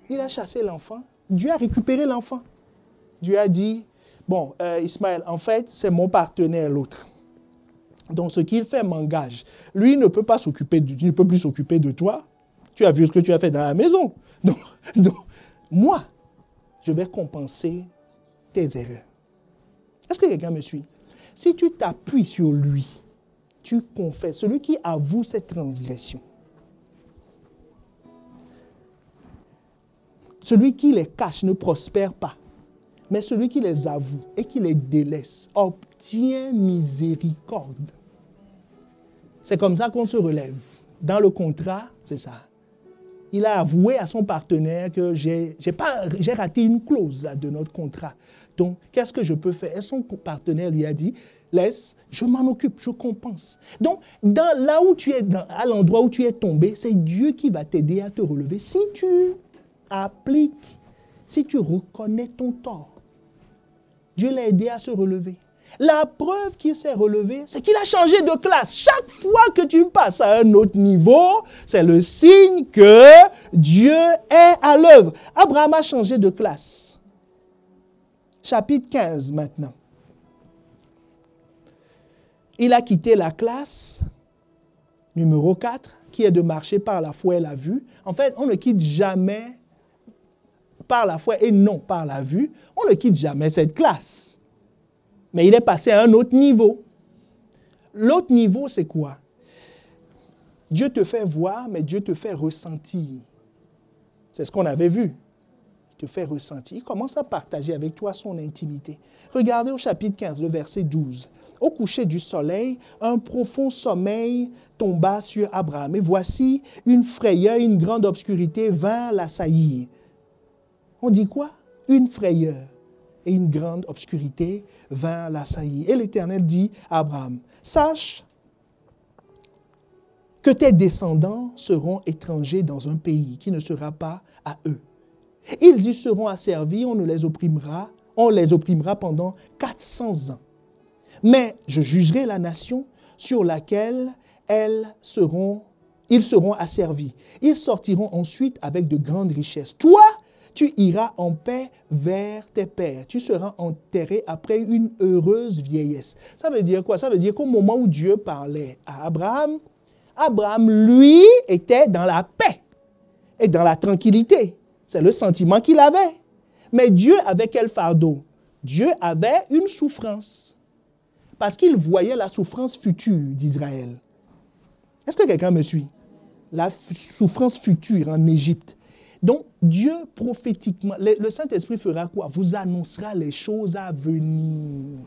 Il a chassé l'enfant. Dieu a récupéré l'enfant. Dieu a dit, bon, Ismaël, en fait, c'est mon partenaire, l'autre. Donc, ce qu'il fait m'engage. Lui, il ne peut pas s'occuper il ne peut plus s'occuper de toi. Tu as vu ce que tu as fait dans la maison. Donc moi, je vais compenser tes erreurs. Est-ce que quelqu'un me suit? Si tu t'appuies sur lui, tu confesses. Celui qui avoue cette transgression. Celui qui les cache ne prospère pas. Mais celui qui les avoue et qui les délaisse obtient miséricorde. C'est comme ça qu'on se relève. Dans le contrat, c'est ça. Il a avoué à son partenaire que j'ai raté une clause de notre contrat. Donc, qu'est-ce que je peux faire? Et son partenaire lui a dit, laisse, je m'en occupe, je compense. Donc, là où tu es, à l'endroit où tu es tombé, c'est Dieu qui va t'aider à te relever. Si tu appliques, si tu reconnais ton tort, Dieu l'a aidé à se relever. La preuve qu'il s'est relevé, c'est qu'il a changé de classe. Chaque fois que tu passes à un autre niveau, c'est le signe que Dieu est à l'œuvre. Abraham a changé de classe. Chapitre 15 maintenant. Il a quitté la classe numéro 4, qui est de marcher par la foi et la vue. En fait, on ne quitte jamais par la foi et non par la vue. On ne quitte jamais cette classe. Mais il est passé à un autre niveau. L'autre niveau, c'est quoi? Dieu te fait voir, mais Dieu te fait ressentir. C'est ce qu'on avait vu. Il te fait ressentir. Il commence à partager avec toi son intimité. Regardez au chapitre 15, le verset 12. Au coucher du soleil, un profond sommeil tomba sur Abraham. Et voici, une frayeur, une grande obscurité vint l'assaillir. On dit quoi? Une frayeur et une grande obscurité vint l'assaillir. Et l'Éternel dit à Abraham, sache que tes descendants seront étrangers dans un pays qui ne sera pas à eux. Ils y seront asservis, on les opprimera pendant 400 ans. Mais je jugerai la nation sur laquelle ils seront asservis. Ils sortiront ensuite avec de grandes richesses. Toi, tu iras en paix vers tes pères. Tu seras enterré après une heureuse vieillesse. Ça veut dire quoi? Ça veut dire qu'au moment où Dieu parlait à Abraham, Abraham, lui, était dans la paix et dans la tranquillité. C'est le sentiment qu'il avait. Mais Dieu avait quel fardeau? Dieu avait une souffrance. Parce qu'il voyait la souffrance future d'Israël. Est-ce que quelqu'un me suit? La souffrance future en Égypte. Donc, Dieu, prophétiquement, le Saint-Esprit fera quoi? Vous annoncera les choses à venir.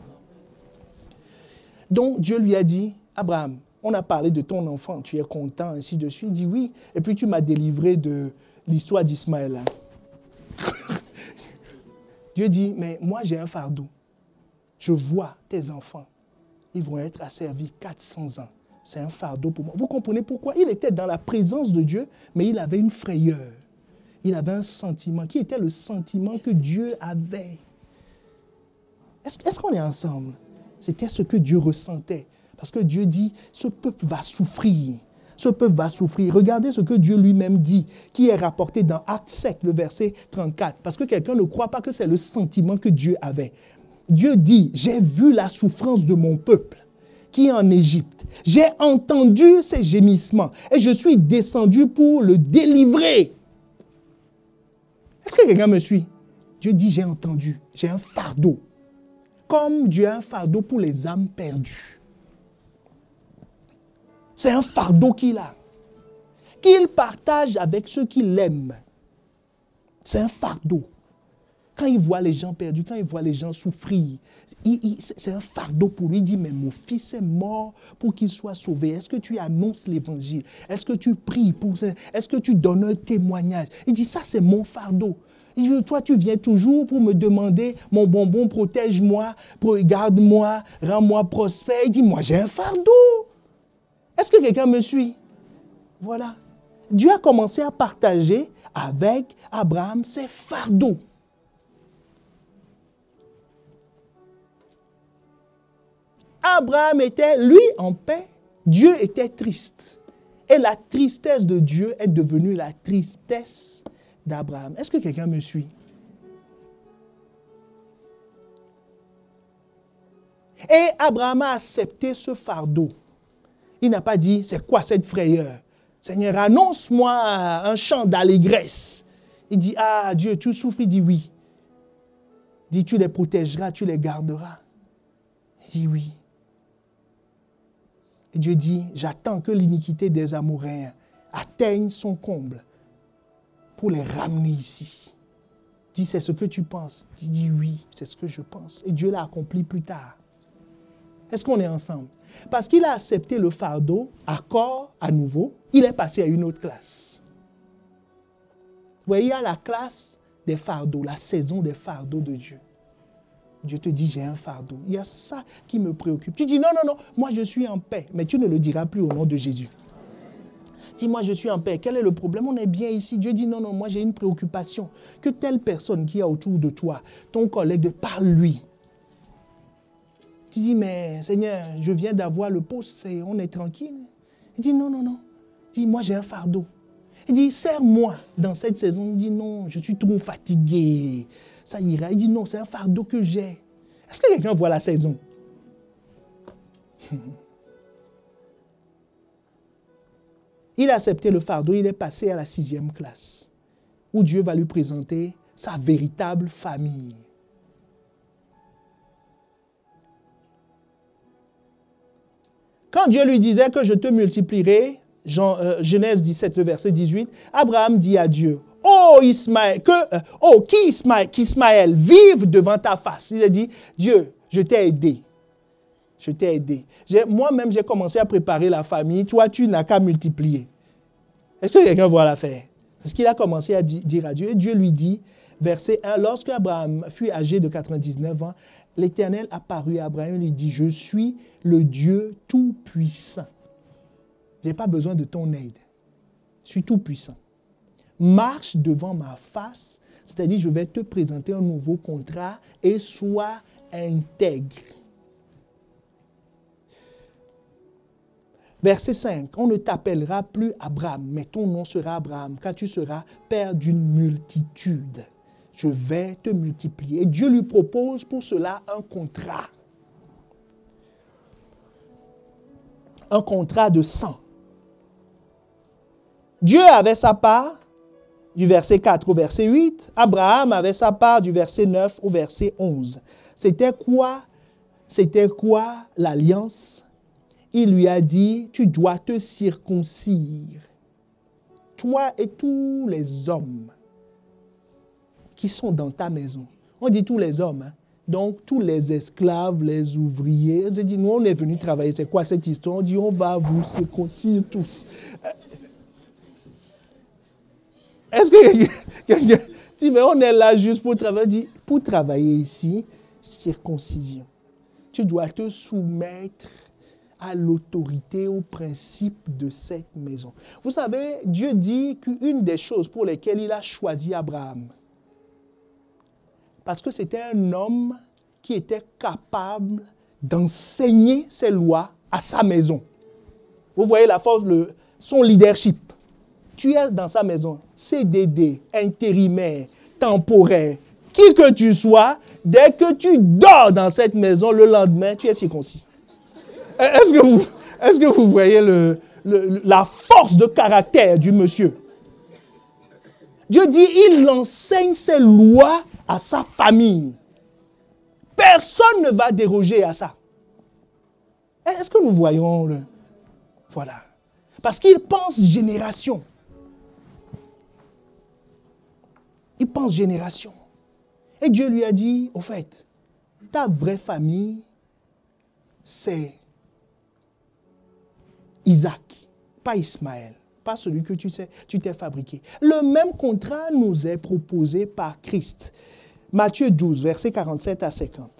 Donc, Dieu lui a dit, Abraham, on a parlé de ton enfant, tu es content, ainsi de suite. Il dit oui. Et puis, tu m'as délivré de l'histoire d'Ismaël. Dieu dit, mais moi, j'ai un fardeau. Je vois tes enfants. Ils vont être asservis 400 ans. C'est un fardeau pour moi. Vous comprenez pourquoi? Il était dans la présence de Dieu, mais il avait une frayeur. Il avait un sentiment, qui était le sentiment que Dieu avait. Est-ce qu'on est ensemble? C'était ce que Dieu ressentait. Parce que Dieu dit, ce peuple va souffrir. Ce peuple va souffrir. Regardez ce que Dieu lui-même dit, qui est rapporté dans Acte 7, le verset 34. Parce que quelqu'un ne croit pas que c'est le sentiment que Dieu avait. Dieu dit, j'ai vu la souffrance de mon peuple. qui est en Égypte. J'ai entendu ses gémissements et je suis descendu pour le délivrer. Est-ce que quelqu'un me suit? Dieu dit, j'ai entendu, j'ai un fardeau. Comme Dieu a un fardeau pour les âmes perdues. C'est un fardeau qu'il a. Qu'il partage avec ceux qui l'aiment. C'est un fardeau. Quand il voit les gens perdus, quand il voit les gens souffrir, c'est un fardeau pour lui. Il dit, mais mon fils est mort pour qu'il soit sauvé. Est-ce que tu annonces l'évangile? Est-ce que tu pries pour ça? Est-ce que tu donnes un témoignage? Il dit, ça c'est mon fardeau. Il dit, toi tu viens toujours pour me demander, mon bonbon, protège-moi, garde-moi, rends-moi prospère. Il dit, moi j'ai un fardeau. Est-ce que quelqu'un me suit? Voilà. Dieu a commencé à partager avec Abraham ses fardeaux. Abraham était, lui, en paix. Dieu était triste. Et la tristesse de Dieu est devenue la tristesse d'Abraham. Est-ce que quelqu'un me suit? Et Abraham a accepté ce fardeau. Il n'a pas dit, c'est quoi cette frayeur? Seigneur, annonce-moi un chant d'allégresse. Il dit, ah Dieu, tu souffres? Il dit oui. Il dit, tu les protégeras, tu les garderas. Il dit oui. Et Dieu dit, j'attends que l'iniquité des Amoréens atteigne son comble pour les ramener ici. Il dit, c'est ce que tu penses? Il dit oui, c'est ce que je pense. Et Dieu l'a accompli plus tard. Est-ce qu'on est ensemble? Parce qu'il a accepté le fardeau, accord à nouveau, il est passé à une autre classe. Vous voyez, il y a la classe des fardeaux, la saison des fardeaux de Dieu. Dieu te dit, j'ai un fardeau. Il y a ça qui me préoccupe. Tu dis, non, non, non, moi je suis en paix. Mais tu ne le diras plus au nom de Jésus. Dis-moi, je suis en paix. Quel est le problème? On est bien ici. Dieu dit, non, non, moi j'ai une préoccupation. Que telle personne qui est autour de toi, ton collègue, parle-lui. Tu dis, mais Seigneur, je viens d'avoir le poste, on est tranquille. Il dit, non, non, non. Il dit, moi j'ai un fardeau. Il dit, serre-moi dans cette saison. Il dit, non, je suis trop fatigué. Ça ira. Il dit, non, c'est un fardeau que j'ai. Est-ce que quelqu'un voit la saison? Il a accepté le fardeau, il est passé à la 6e classe, où Dieu va lui présenter sa véritable famille. Quand Dieu lui disait que je te multiplierai, Genèse 17, verset 18, Abraham dit à Dieu, oh Ismaël, qu'Ismaël vive devant ta face. Il a dit, Dieu, je t'ai aidé. Je t'ai aidé. Moi-même, j'ai commencé à préparer la famille. Toi, tu n'as qu'à multiplier. Est-ce que quelqu'un voit l'affaire? C'est ce qu'il a commencé à dire à Dieu. Et Dieu lui dit, verset 1, lorsque Abraham fut âgé de 99 ans, l'Éternel apparut à Abraham et lui dit, je suis le Dieu tout-puissant. Je n'ai pas besoin de ton aide. Je suis tout-puissant. Marche devant ma face, c'est-à-dire je vais te présenter un nouveau contrat et sois intègre. Verset 5, on ne t'appellera plus Abraham, mais ton nom sera Abraham, car tu seras père d'une multitude. Je vais te multiplier. Et Dieu lui propose pour cela un contrat. Un contrat de sang. Dieu avait sa part du verset 4 au verset 8. Abraham avait sa part du verset 9 au verset 11. C'était quoi l'alliance? Il lui a dit, tu dois te circoncire. Toi et tous les hommes qui sont dans ta maison. On dit tous les hommes, hein? Donc tous les esclaves, les ouvriers. On dit, nous on est venus travailler, c'est quoi cette histoire? On dit, on va vous circoncire tous. Est-ce que quelqu'un dit, mais on est là juste pour travailler? Dit, pour travailler ici, circoncision. Tu dois te soumettre à l'autorité, au principe de cette maison. Vous savez, Dieu dit qu'une des choses pour lesquelles il a choisi Abraham, parce que c'était un homme qui était capable d'enseigner ses lois à sa maison. Vous voyez la force, son leadership. Tu es dans sa maison, CDD, intérimaire, temporaire, qui que tu sois, dès que tu dors dans cette maison, le lendemain, tu es circoncis. Est-ce que vous voyez la force de caractère du monsieur? Dieu dit, il enseigne ses lois à sa famille. Personne ne va déroger à ça. Est-ce que nous voyons le... Voilà. Parce qu'il pense génération. Il pense génération. Et Dieu lui a dit, au fait, ta vraie famille, c'est Isaac, pas Ismaël, pas celui que tu t'es fabriqué. Le même contrat nous est proposé par Christ. Matthieu 12, versets 47 à 50.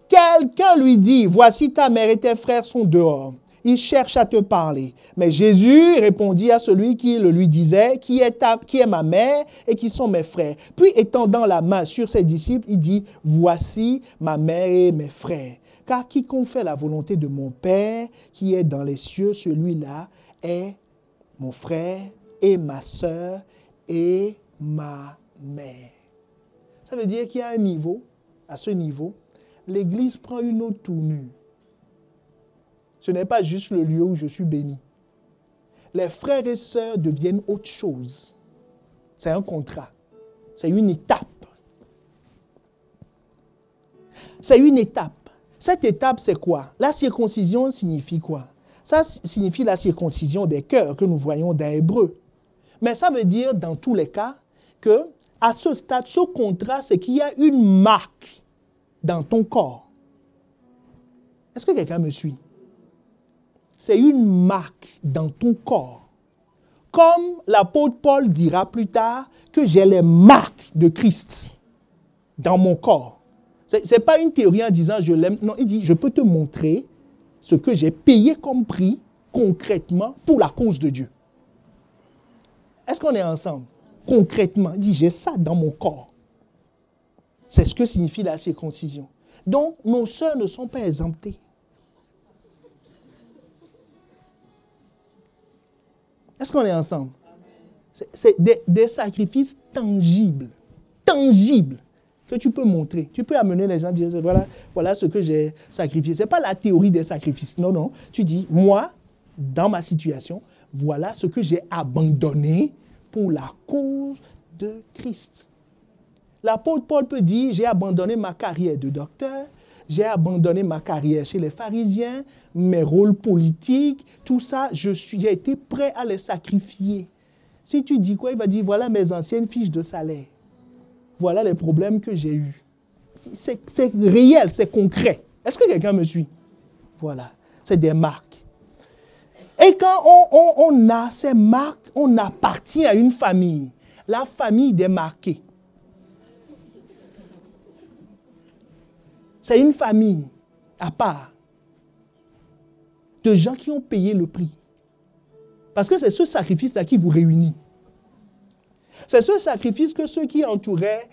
Quelqu'un lui dit, voici ta mère et tes frères sont dehors. Ils cherchent à te parler. Mais Jésus répondit à celui qui le lui disait, qui est ma mère et qui sont mes frères. Puis étendant la main sur ses disciples, il dit, voici ma mère et mes frères. Car quiconque fait la volonté de mon Père qui est dans les cieux, celui-là est mon frère et ma sœur et ma mère. Ça veut dire qu'il y a un niveau, à ce niveau, l'Église prend une autre tournure. Ce n'est pas juste le lieu où je suis béni. Les frères et sœurs deviennent autre chose. C'est un contrat. C'est une étape. C'est une étape. Cette étape, c'est quoi? La circoncision signifie quoi? Ça signifie la circoncision des cœurs que nous voyons dans Hébreu. Mais ça veut dire, dans tous les cas, que à ce stade, ce contrat, c'est qu'il y a une marque dans ton corps. Est-ce que quelqu'un me suit? C'est une marque dans ton corps. Comme l'apôtre Paul dira plus tard que j'ai les marques de Christ dans mon corps. Ce n'est pas une théorie en disant je l'aime. Non, il dit je peux te montrer ce que j'ai payé comme prix concrètement pour la cause de Dieu. Est-ce qu'on est ensemble? Concrètement, il dit j'ai ça dans mon corps. C'est ce que signifie la circoncision. Donc, nos sœurs ne sont pas exemptées. Est-ce qu'on est ensemble? C'est des sacrifices tangibles. Tangibles. Que tu peux montrer. Tu peux amener les gens et dire, voilà ce que j'ai sacrifié. Ce n'est pas la théorie des sacrifices. Non, non. Tu dis, moi, dans ma situation, voilà ce que j'ai abandonné pour la cause de Christ. L'apôtre Paul peut dire, j'ai abandonné ma carrière de docteur, j'ai abandonné ma carrière chez les pharisiens, mes rôles politiques, tout ça, j'ai été prêt à les sacrifier. Si tu dis quoi, il va dire, voilà mes anciennes fiches de salaire. Voilà les problèmes que j'ai eus. C'est réel, c'est concret. Est-ce que quelqu'un me suit? Voilà, c'est des marques. Et quand on a ces marques, on appartient à une famille. La famille des marqués. C'est une famille à part de gens qui ont payé le prix. Parce que c'est ce sacrifice-là qui vous réunit. C'est ce sacrifice que ceux qui entouraient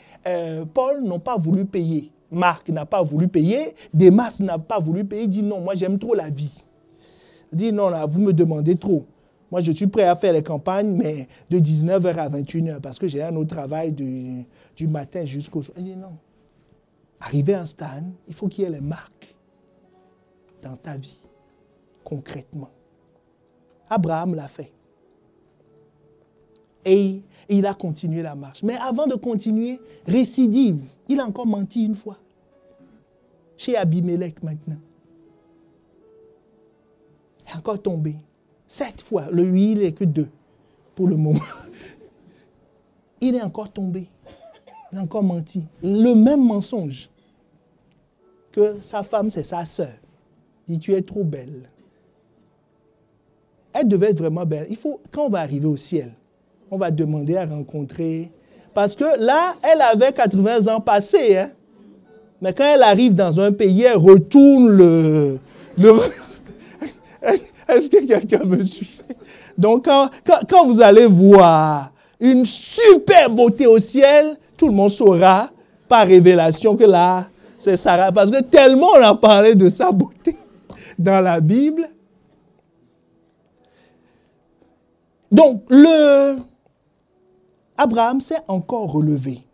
Paul n'ont pas voulu payer. Marc n'a pas voulu payer, Démas n'a pas voulu payer. Il dit non, moi j'aime trop la vie. Il dit non, là, vous me demandez trop. Moi je suis prêt à faire les campagnes, mais de 19h à 21h, parce que j'ai un autre travail du matin jusqu'au soir. Il dit non. Arrivé à un stade, il faut qu'il y ait les marques dans ta vie, concrètement. Abraham l'a fait. Et il a continué la marche. Mais avant de continuer, récidive. Il a encore menti une fois. Chez Abimelech maintenant. Il est encore tombé. 7 fois. Le 8, il n'est que 2 pour le moment. Il est encore tombé. Il a encore menti. Le même mensonge que sa femme, c'est sa sœur. Il dit, tu es trop belle. Elle devait être vraiment belle. Quand on va arriver au ciel, on va demander à rencontrer. Parce que là, elle avait 80 ans passés. Hein? Mais quand elle arrive dans un pays, elle retourne le... Est-ce que quelqu'un me suit? Donc, quand vous allez voir une super beauté au ciel, tout le monde saura par révélation que là, c'est Sarah. Parce que tellement on a parlé de sa beauté dans la Bible. Donc, Abraham s'est encore relevé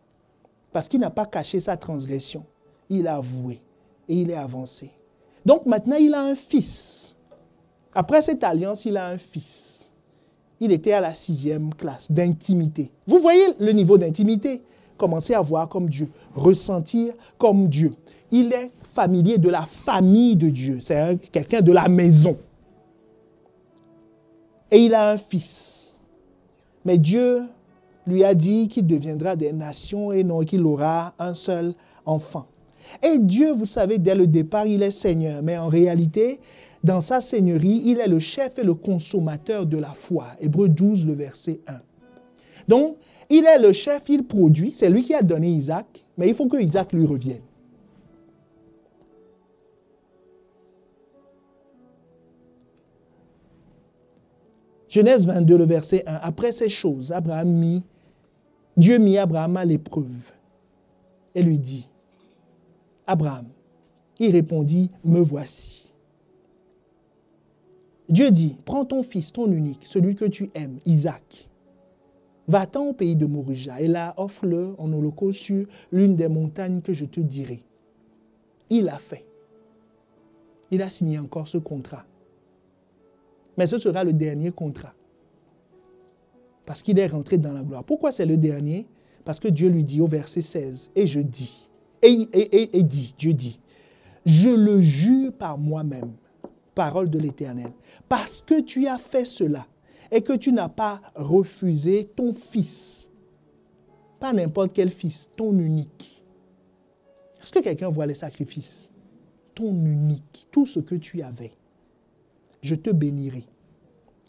parce qu'il n'a pas caché sa transgression. Il a avoué et il est avancé. Donc maintenant, il a un fils. Après cette alliance, il a un fils. Il était à la 6e classe d'intimité. Vous voyez le niveau d'intimité? Commencer à voir comme Dieu, ressentir comme Dieu. Il est familier de la famille de Dieu. C'est quelqu'un de la maison. Et il a un fils. Mais Dieu lui a dit qu'il deviendra des nations et non qu'il aura un seul enfant. Et Dieu, vous savez, dès le départ, il est Seigneur. Mais en réalité, dans sa seigneurie, il est le chef et le consommateur de la foi. Hébreux 12, le verset 1. Donc, il est le chef, il produit. C'est lui qui a donné Isaac, mais il faut que Isaac lui revienne. Genèse 22, le verset 1. Après ces choses, Dieu mit Abraham à l'épreuve et lui dit, Abraham, il répondit, me voici. Dieu dit, prends ton fils, ton unique, celui que tu aimes, Isaac. Va-t'en au pays de Morija et là, offre-le en holocauste sur l'une des montagnes que je te dirai. Il a fait. Il a signé encore ce contrat. Mais ce sera le dernier contrat. Parce qu'il est rentré dans la gloire. Pourquoi c'est le dernier? Parce que Dieu lui dit au verset 16, et je dis, Dieu dit, je le jure par moi-même, parole de l'Éternel, parce que tu as fait cela et que tu n'as pas refusé ton fils, pas n'importe quel fils, ton unique. Est-ce que quelqu'un voit les sacrifices? Ton unique, tout ce que tu avais. Je te bénirai,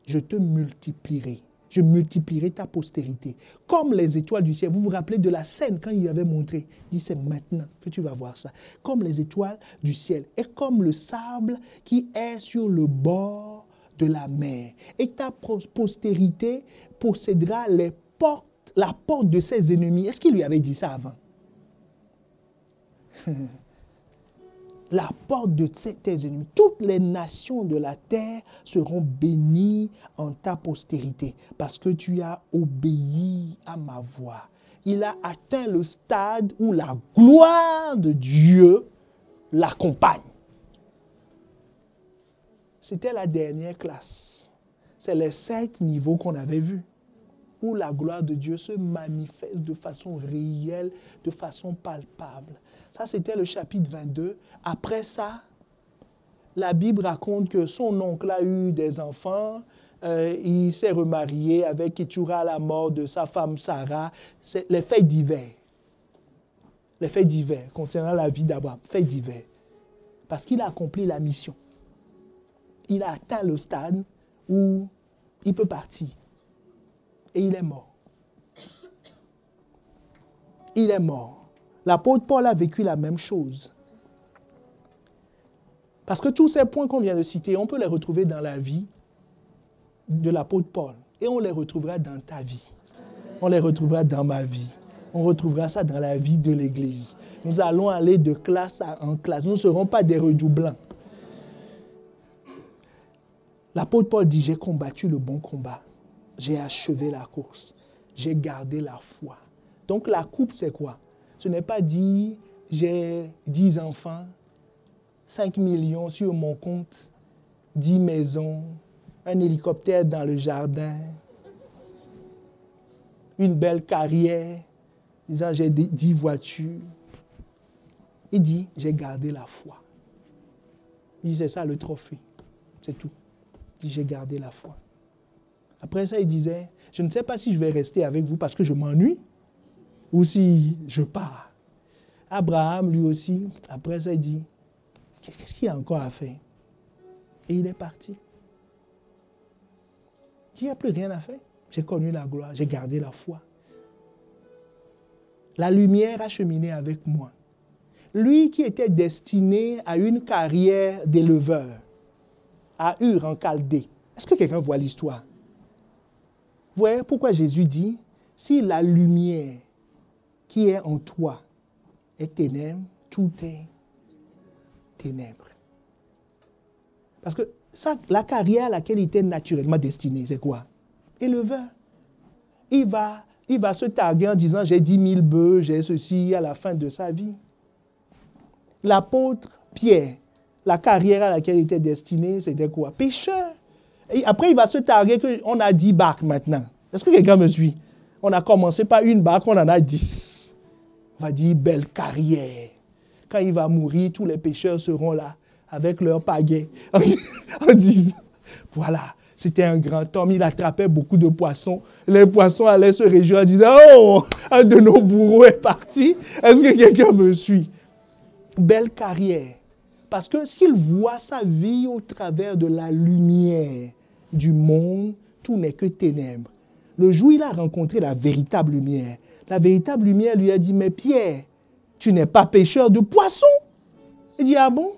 je te multiplierai, je multiplierai ta postérité. Comme les étoiles du ciel. Vous vous rappelez de la scène quand il lui avait montré. Il dit, c'est maintenant que tu vas voir ça. Comme les étoiles du ciel et comme le sable qui est sur le bord de la mer. Et ta postérité possédera la porte de ses ennemis. Est-ce qu'il lui avait dit ça avant? La porte de tes ennemis. Toutes les nations de la terre seront bénies en ta postérité parce que tu as obéi à ma voix. Il a atteint le stade où la gloire de Dieu l'accompagne. C'était la dernière classe. C'est les 7 niveaux qu'on avait vus où la gloire de Dieu se manifeste de façon réelle, de façon palpable. Ça, c'était le chapitre 22. Après ça, la Bible raconte que son oncle a eu des enfants. Il s'est remarié avec Ketura à la mort de sa femme Sarah. C'est les faits divers. Les faits divers concernant la vie d'Abraham. Faits divers. Parce qu'il a accompli la mission. Il a atteint le stade où il peut partir. Et il est mort. Il est mort. L'apôtre Paul a vécu la même chose. Parce que tous ces points qu'on vient de citer, on peut les retrouver dans la vie de l'apôtre Paul. Et on les retrouvera dans ta vie. On les retrouvera dans ma vie. On retrouvera ça dans la vie de l'Église. Nous allons aller de classe en classe. Nous ne serons pas des redoublants. L'apôtre Paul dit, j'ai combattu le bon combat. J'ai achevé la course. J'ai gardé la foi. Donc la coupe, c'est quoi? Ce n'est pas dit, j'ai 10 enfants, 5 millions sur mon compte, 10 maisons, un hélicoptère dans le jardin, une belle carrière, disant j'ai 10 voitures. Il dit, j'ai gardé la foi. Il dit, c'est ça le trophée. C'est tout. Il dit, j'ai gardé la foi. Après ça, il disait, je ne sais pas si je vais rester avec vous parce que je m'ennuie ou si je pars. Abraham, lui aussi, après ça, il dit, qu'est-ce qu'il y a encore à faire? Et il est parti. Il n'y a plus rien à faire. J'ai connu la gloire, j'ai gardé la foi. La lumière a cheminé avec moi. Lui qui était destiné à une carrière d'éleveur, à Ur en Chaldée. Est-ce que quelqu'un voit l'histoire? Vous voyez pourquoi Jésus dit, si la lumière qui est en toi est ténèbre, tout est ténèbres. Parce que ça, la carrière à laquelle il était naturellement destiné, c'est quoi? Éleveur. Il va se targuer en disant, j'ai 10 000 bœufs, j'ai ceci à la fin de sa vie. L'apôtre Pierre, La carrière à laquelle il était destiné, c'était quoi? Pêcheur. Et après, il va se targuer qu'on a 10 barques maintenant. Est-ce que quelqu'un me suit? On a commencé par une barque, on en a 10. On va dire, belle carrière. Quand il va mourir, tous les pêcheurs seront là, avec leur pagaie, en disant, voilà, c'était un grand homme, il attrapait beaucoup de poissons. Les poissons allaient se réjouir en disant, oh, un de nos bourreaux est parti. Est-ce que quelqu'un me suit? Belle carrière. Parce que s'il voit sa vie au travers de la lumière du monde, tout n'est que ténèbres. Le jour où il a rencontré la véritable lumière, la véritable lumière lui a dit, mais Pierre, tu n'es pas pêcheur de poissons. Il dit, ah bon?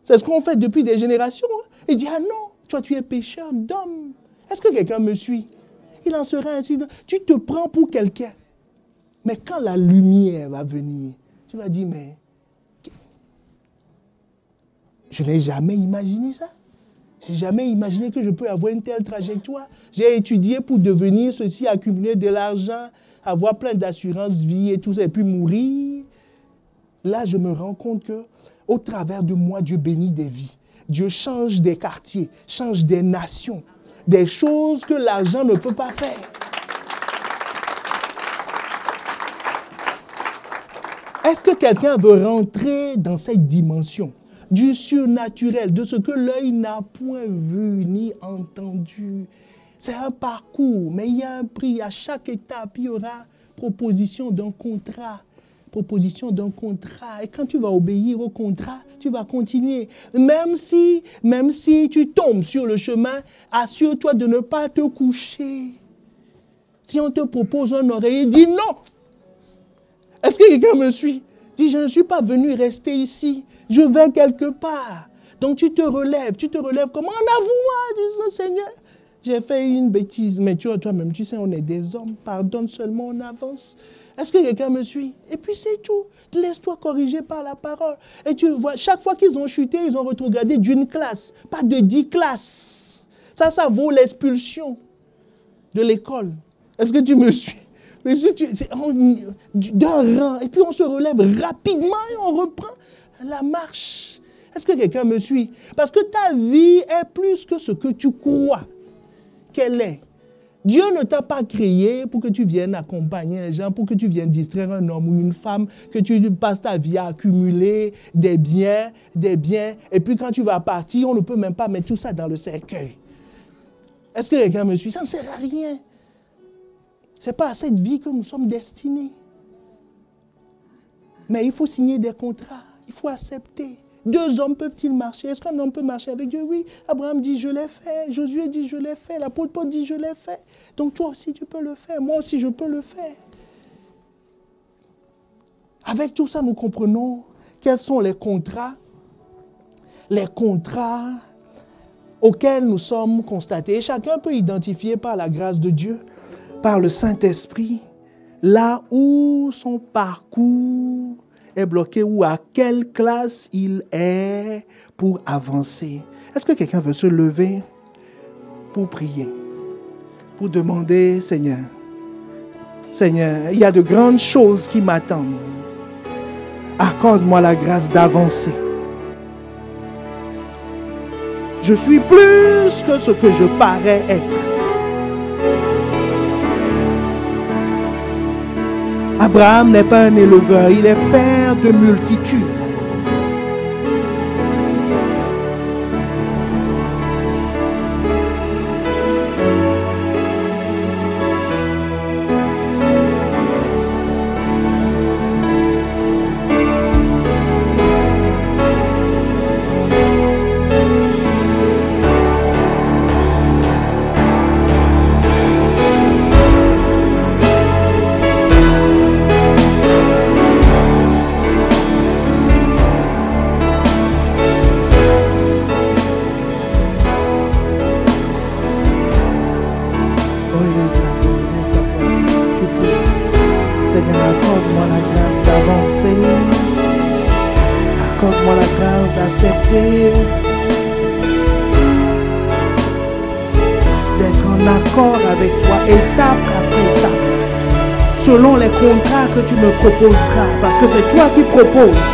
C'est ce qu'on fait depuis des générations. Hein? Il dit, ah non, toi tu es pêcheur d'hommes. Est-ce que quelqu'un me suit? Il en sera ainsi. Tu te prends pour quelqu'un. Mais quand la lumière va venir, tu vas dire, mais je n'ai jamais imaginé ça. Je n'ai jamais imaginé que je peux avoir une telle trajectoire. J'ai étudié pour devenir ceci, accumuler de l'argent, avoir plein d'assurance vie et tout ça, et puis mourir. Là, je me rends compte que, au travers de moi, Dieu bénit des vies. Dieu change des quartiers, change des nations, des choses que l'argent ne peut pas faire. Est-ce que quelqu'un veut rentrer dans cette dimension du surnaturel, de ce que l'œil n'a point vu ni entendu? C'est un parcours, mais il y a un prix. À chaque étape, il y aura proposition d'un contrat. Proposition d'un contrat. Et quand tu vas obéir au contrat, tu vas continuer. Même si tu tombes sur le chemin, assure-toi de ne pas te coucher. Si on te propose un oreiller, dis non. Est-ce que quelqu'un me suit? Dis, je ne suis pas venu rester ici. Je vais quelque part. Donc tu te relèves comme en avouant, disant, Seigneur, j'ai fait une bêtise. Mais toi-même, tu sais, on est des hommes. Pardonne seulement, on avance. Est-ce que quelqu'un me suit? Et puis c'est tout. Laisse-toi corriger par la parole. Et tu vois, chaque fois qu'ils ont chuté, ils ont rétrogradé d'une classe. Pas de 10 classes. Ça vaut l'expulsion de l'école. Est-ce que tu me suis? Mais si d'un rang. Et puis on se relève rapidement et on reprend la marche. Est-ce que quelqu'un me suit? Parce que ta vie est plus que ce que tu crois qu'elle est. Dieu ne t'a pas créé pour que tu viennes accompagner les gens, pour que tu viennes distraire un homme ou une femme, que tu passes ta vie à accumuler des biens, et puis quand tu vas partir, on ne peut même pas mettre tout ça dans le cercueil. Est-ce que quelqu'un me suit? Ça ne sert à rien. Ce n'est pas à cette vie que nous sommes destinés. Mais il faut signer des contrats, il faut accepter. 2 hommes peuvent-ils marcher? Est-ce qu'un homme peut marcher avec Dieu? Oui. Abraham dit, je l'ai fait. Josué dit, je l'ai fait. L'apôtre Paul dit, je l'ai fait. Donc toi aussi, tu peux le faire. Moi aussi, je peux le faire. Avec tout ça, nous comprenons quels sont les contrats auxquels nous sommes constatés. Et chacun peut identifier par la grâce de Dieu, par le Saint-Esprit, là où son parcours est bloqué ou à quelle classe il est pour avancer. Est-ce que quelqu'un veut se lever pour prier, pour demander, Seigneur, il y a de grandes choses qui m'attendent. Accorde-moi la grâce d'avancer. Je suis plus que ce que je parais être. Abraham n'est pas un éleveur, il est père de multitudes. Accorde-moi la grâce d'accepter, d'être en accord avec toi, étape après étape, selon les contrats que tu me proposeras, parce que c'est toi qui proposes.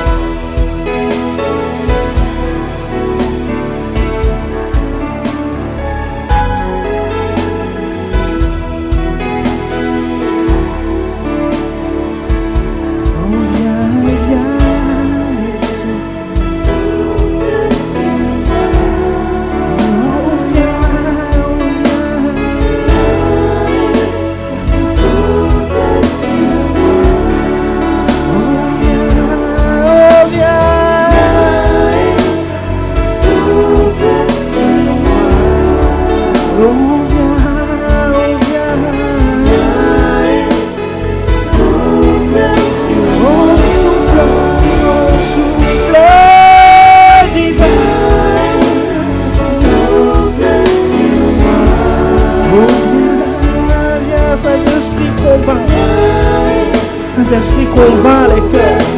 Saint-Esprit, convainc les cœurs.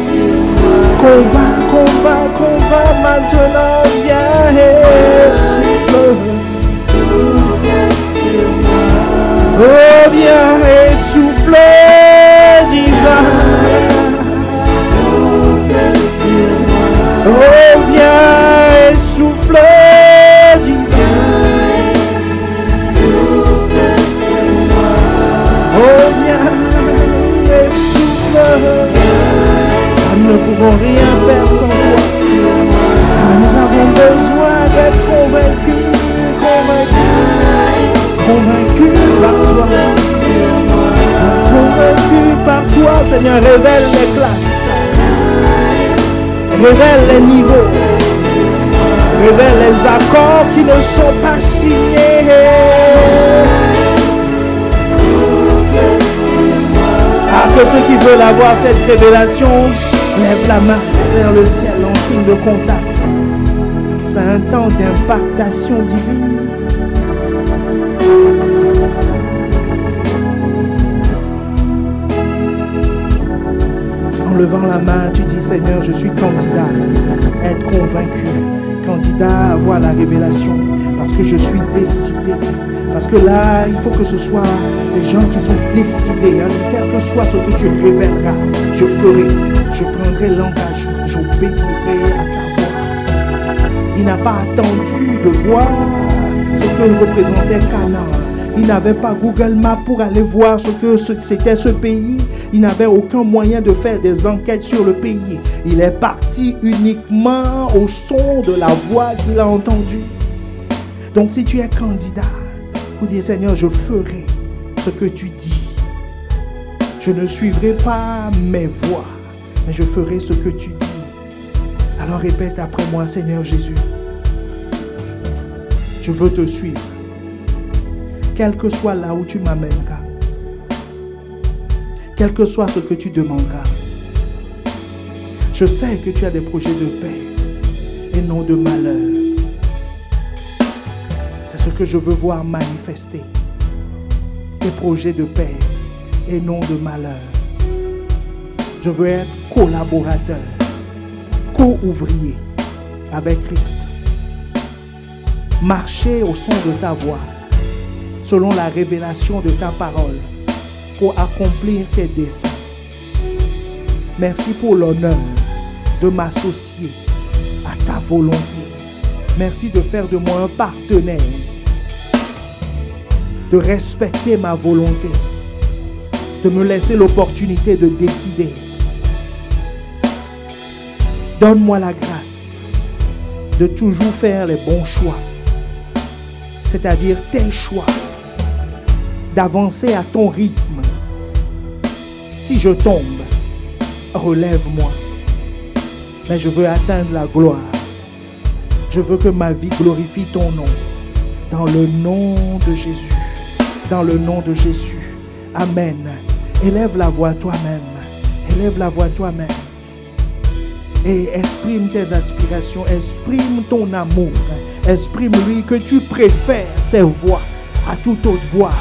Convainc maintenant. Viens et souffle. Oh, viens et souffle divin. Oh, viens et souffle divin. Oh, viens et souffle. Nous ne pouvons rien faire sans toi. Nous avons besoin d'être convaincus par toi. Convaincus par toi, Seigneur, révèle les classes. Révèle les niveaux. Révèle les accords qui ne sont pas signés. Que ceux qui veulent avoir cette révélation lèvent la main vers le ciel en signe de contact. C'est un temps d'impactation divine. En levant la main, tu dis Seigneur, je suis candidat à être convaincu, candidat à avoir la révélation, parce que je suis décidé. Parce que là, il faut que ce soit des gens qui sont décidés. Hein, quel que soit ce que tu révéleras, je ferai. Je prendrai l'engagement. J'obéirai à ta voix. Il n'a pas attendu de voir ce que représentait Canaan. Il n'avait pas Google Maps pour aller voir ce que c'était ce pays. Il n'avait aucun moyen de faire des enquêtes sur le pays. Il est parti uniquement au son de la voix qu'il a entendue. Donc si tu es candidat, pour dire Seigneur, je ferai ce que tu dis. Je ne suivrai pas mes voies, mais je ferai ce que tu dis. Alors répète après moi, Seigneur Jésus, je veux te suivre, quel que soit là où tu m'amèneras, quel que soit ce que tu demanderas. Je sais que tu as des projets de paix et non de malheur. C'est ce que je veux voir manifester. Des projets de paix et non de malheur. Je veux être collaborateur, co-ouvrier avec Christ. Marcher au son de ta voix, selon la révélation de ta parole, pour accomplir tes desseins. Merci pour l'honneur de m'associer à ta volonté. Merci de faire de moi un partenaire, de respecter ma volonté, de me laisser l'opportunité de décider. Donne-moi la grâce de toujours faire les bons choix, c'est-à-dire tes choix, d'avancer à ton rythme. Si je tombe, relève-moi, mais je veux atteindre la gloire. Je veux que ma vie glorifie ton nom. Dans le nom de Jésus. Dans le nom de Jésus. Amen. Élève la voix toi-même. Élève la voix toi-même. Et exprime tes aspirations. Exprime ton amour. Exprime-lui que tu préfères ses voix à toute autre voix.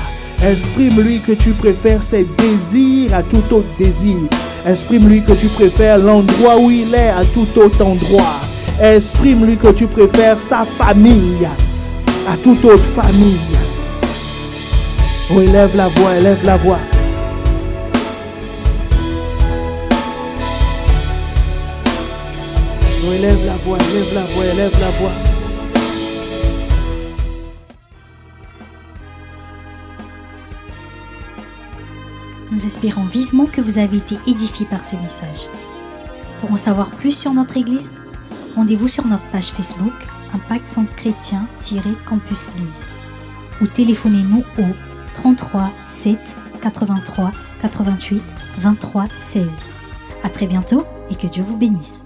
Exprime-lui que tu préfères ses désirs à tout autre désir. Exprime-lui que tu préfères l'endroit où il est à tout autre endroit. Exprime-lui que tu préfères sa famille à toute autre famille. Oh, élève la voix, élève la voix. Oh, élève la voix, élève la voix, élève la voix. Nous espérons vivement que vous avez été édifiés par ce message. Pour en savoir plus sur notre Église, rendez-vous sur notre page Facebook Impact Centre Chrétien-Campus Lille ou téléphonez-nous au 33 7 83 88 23 16. À très bientôt et que Dieu vous bénisse.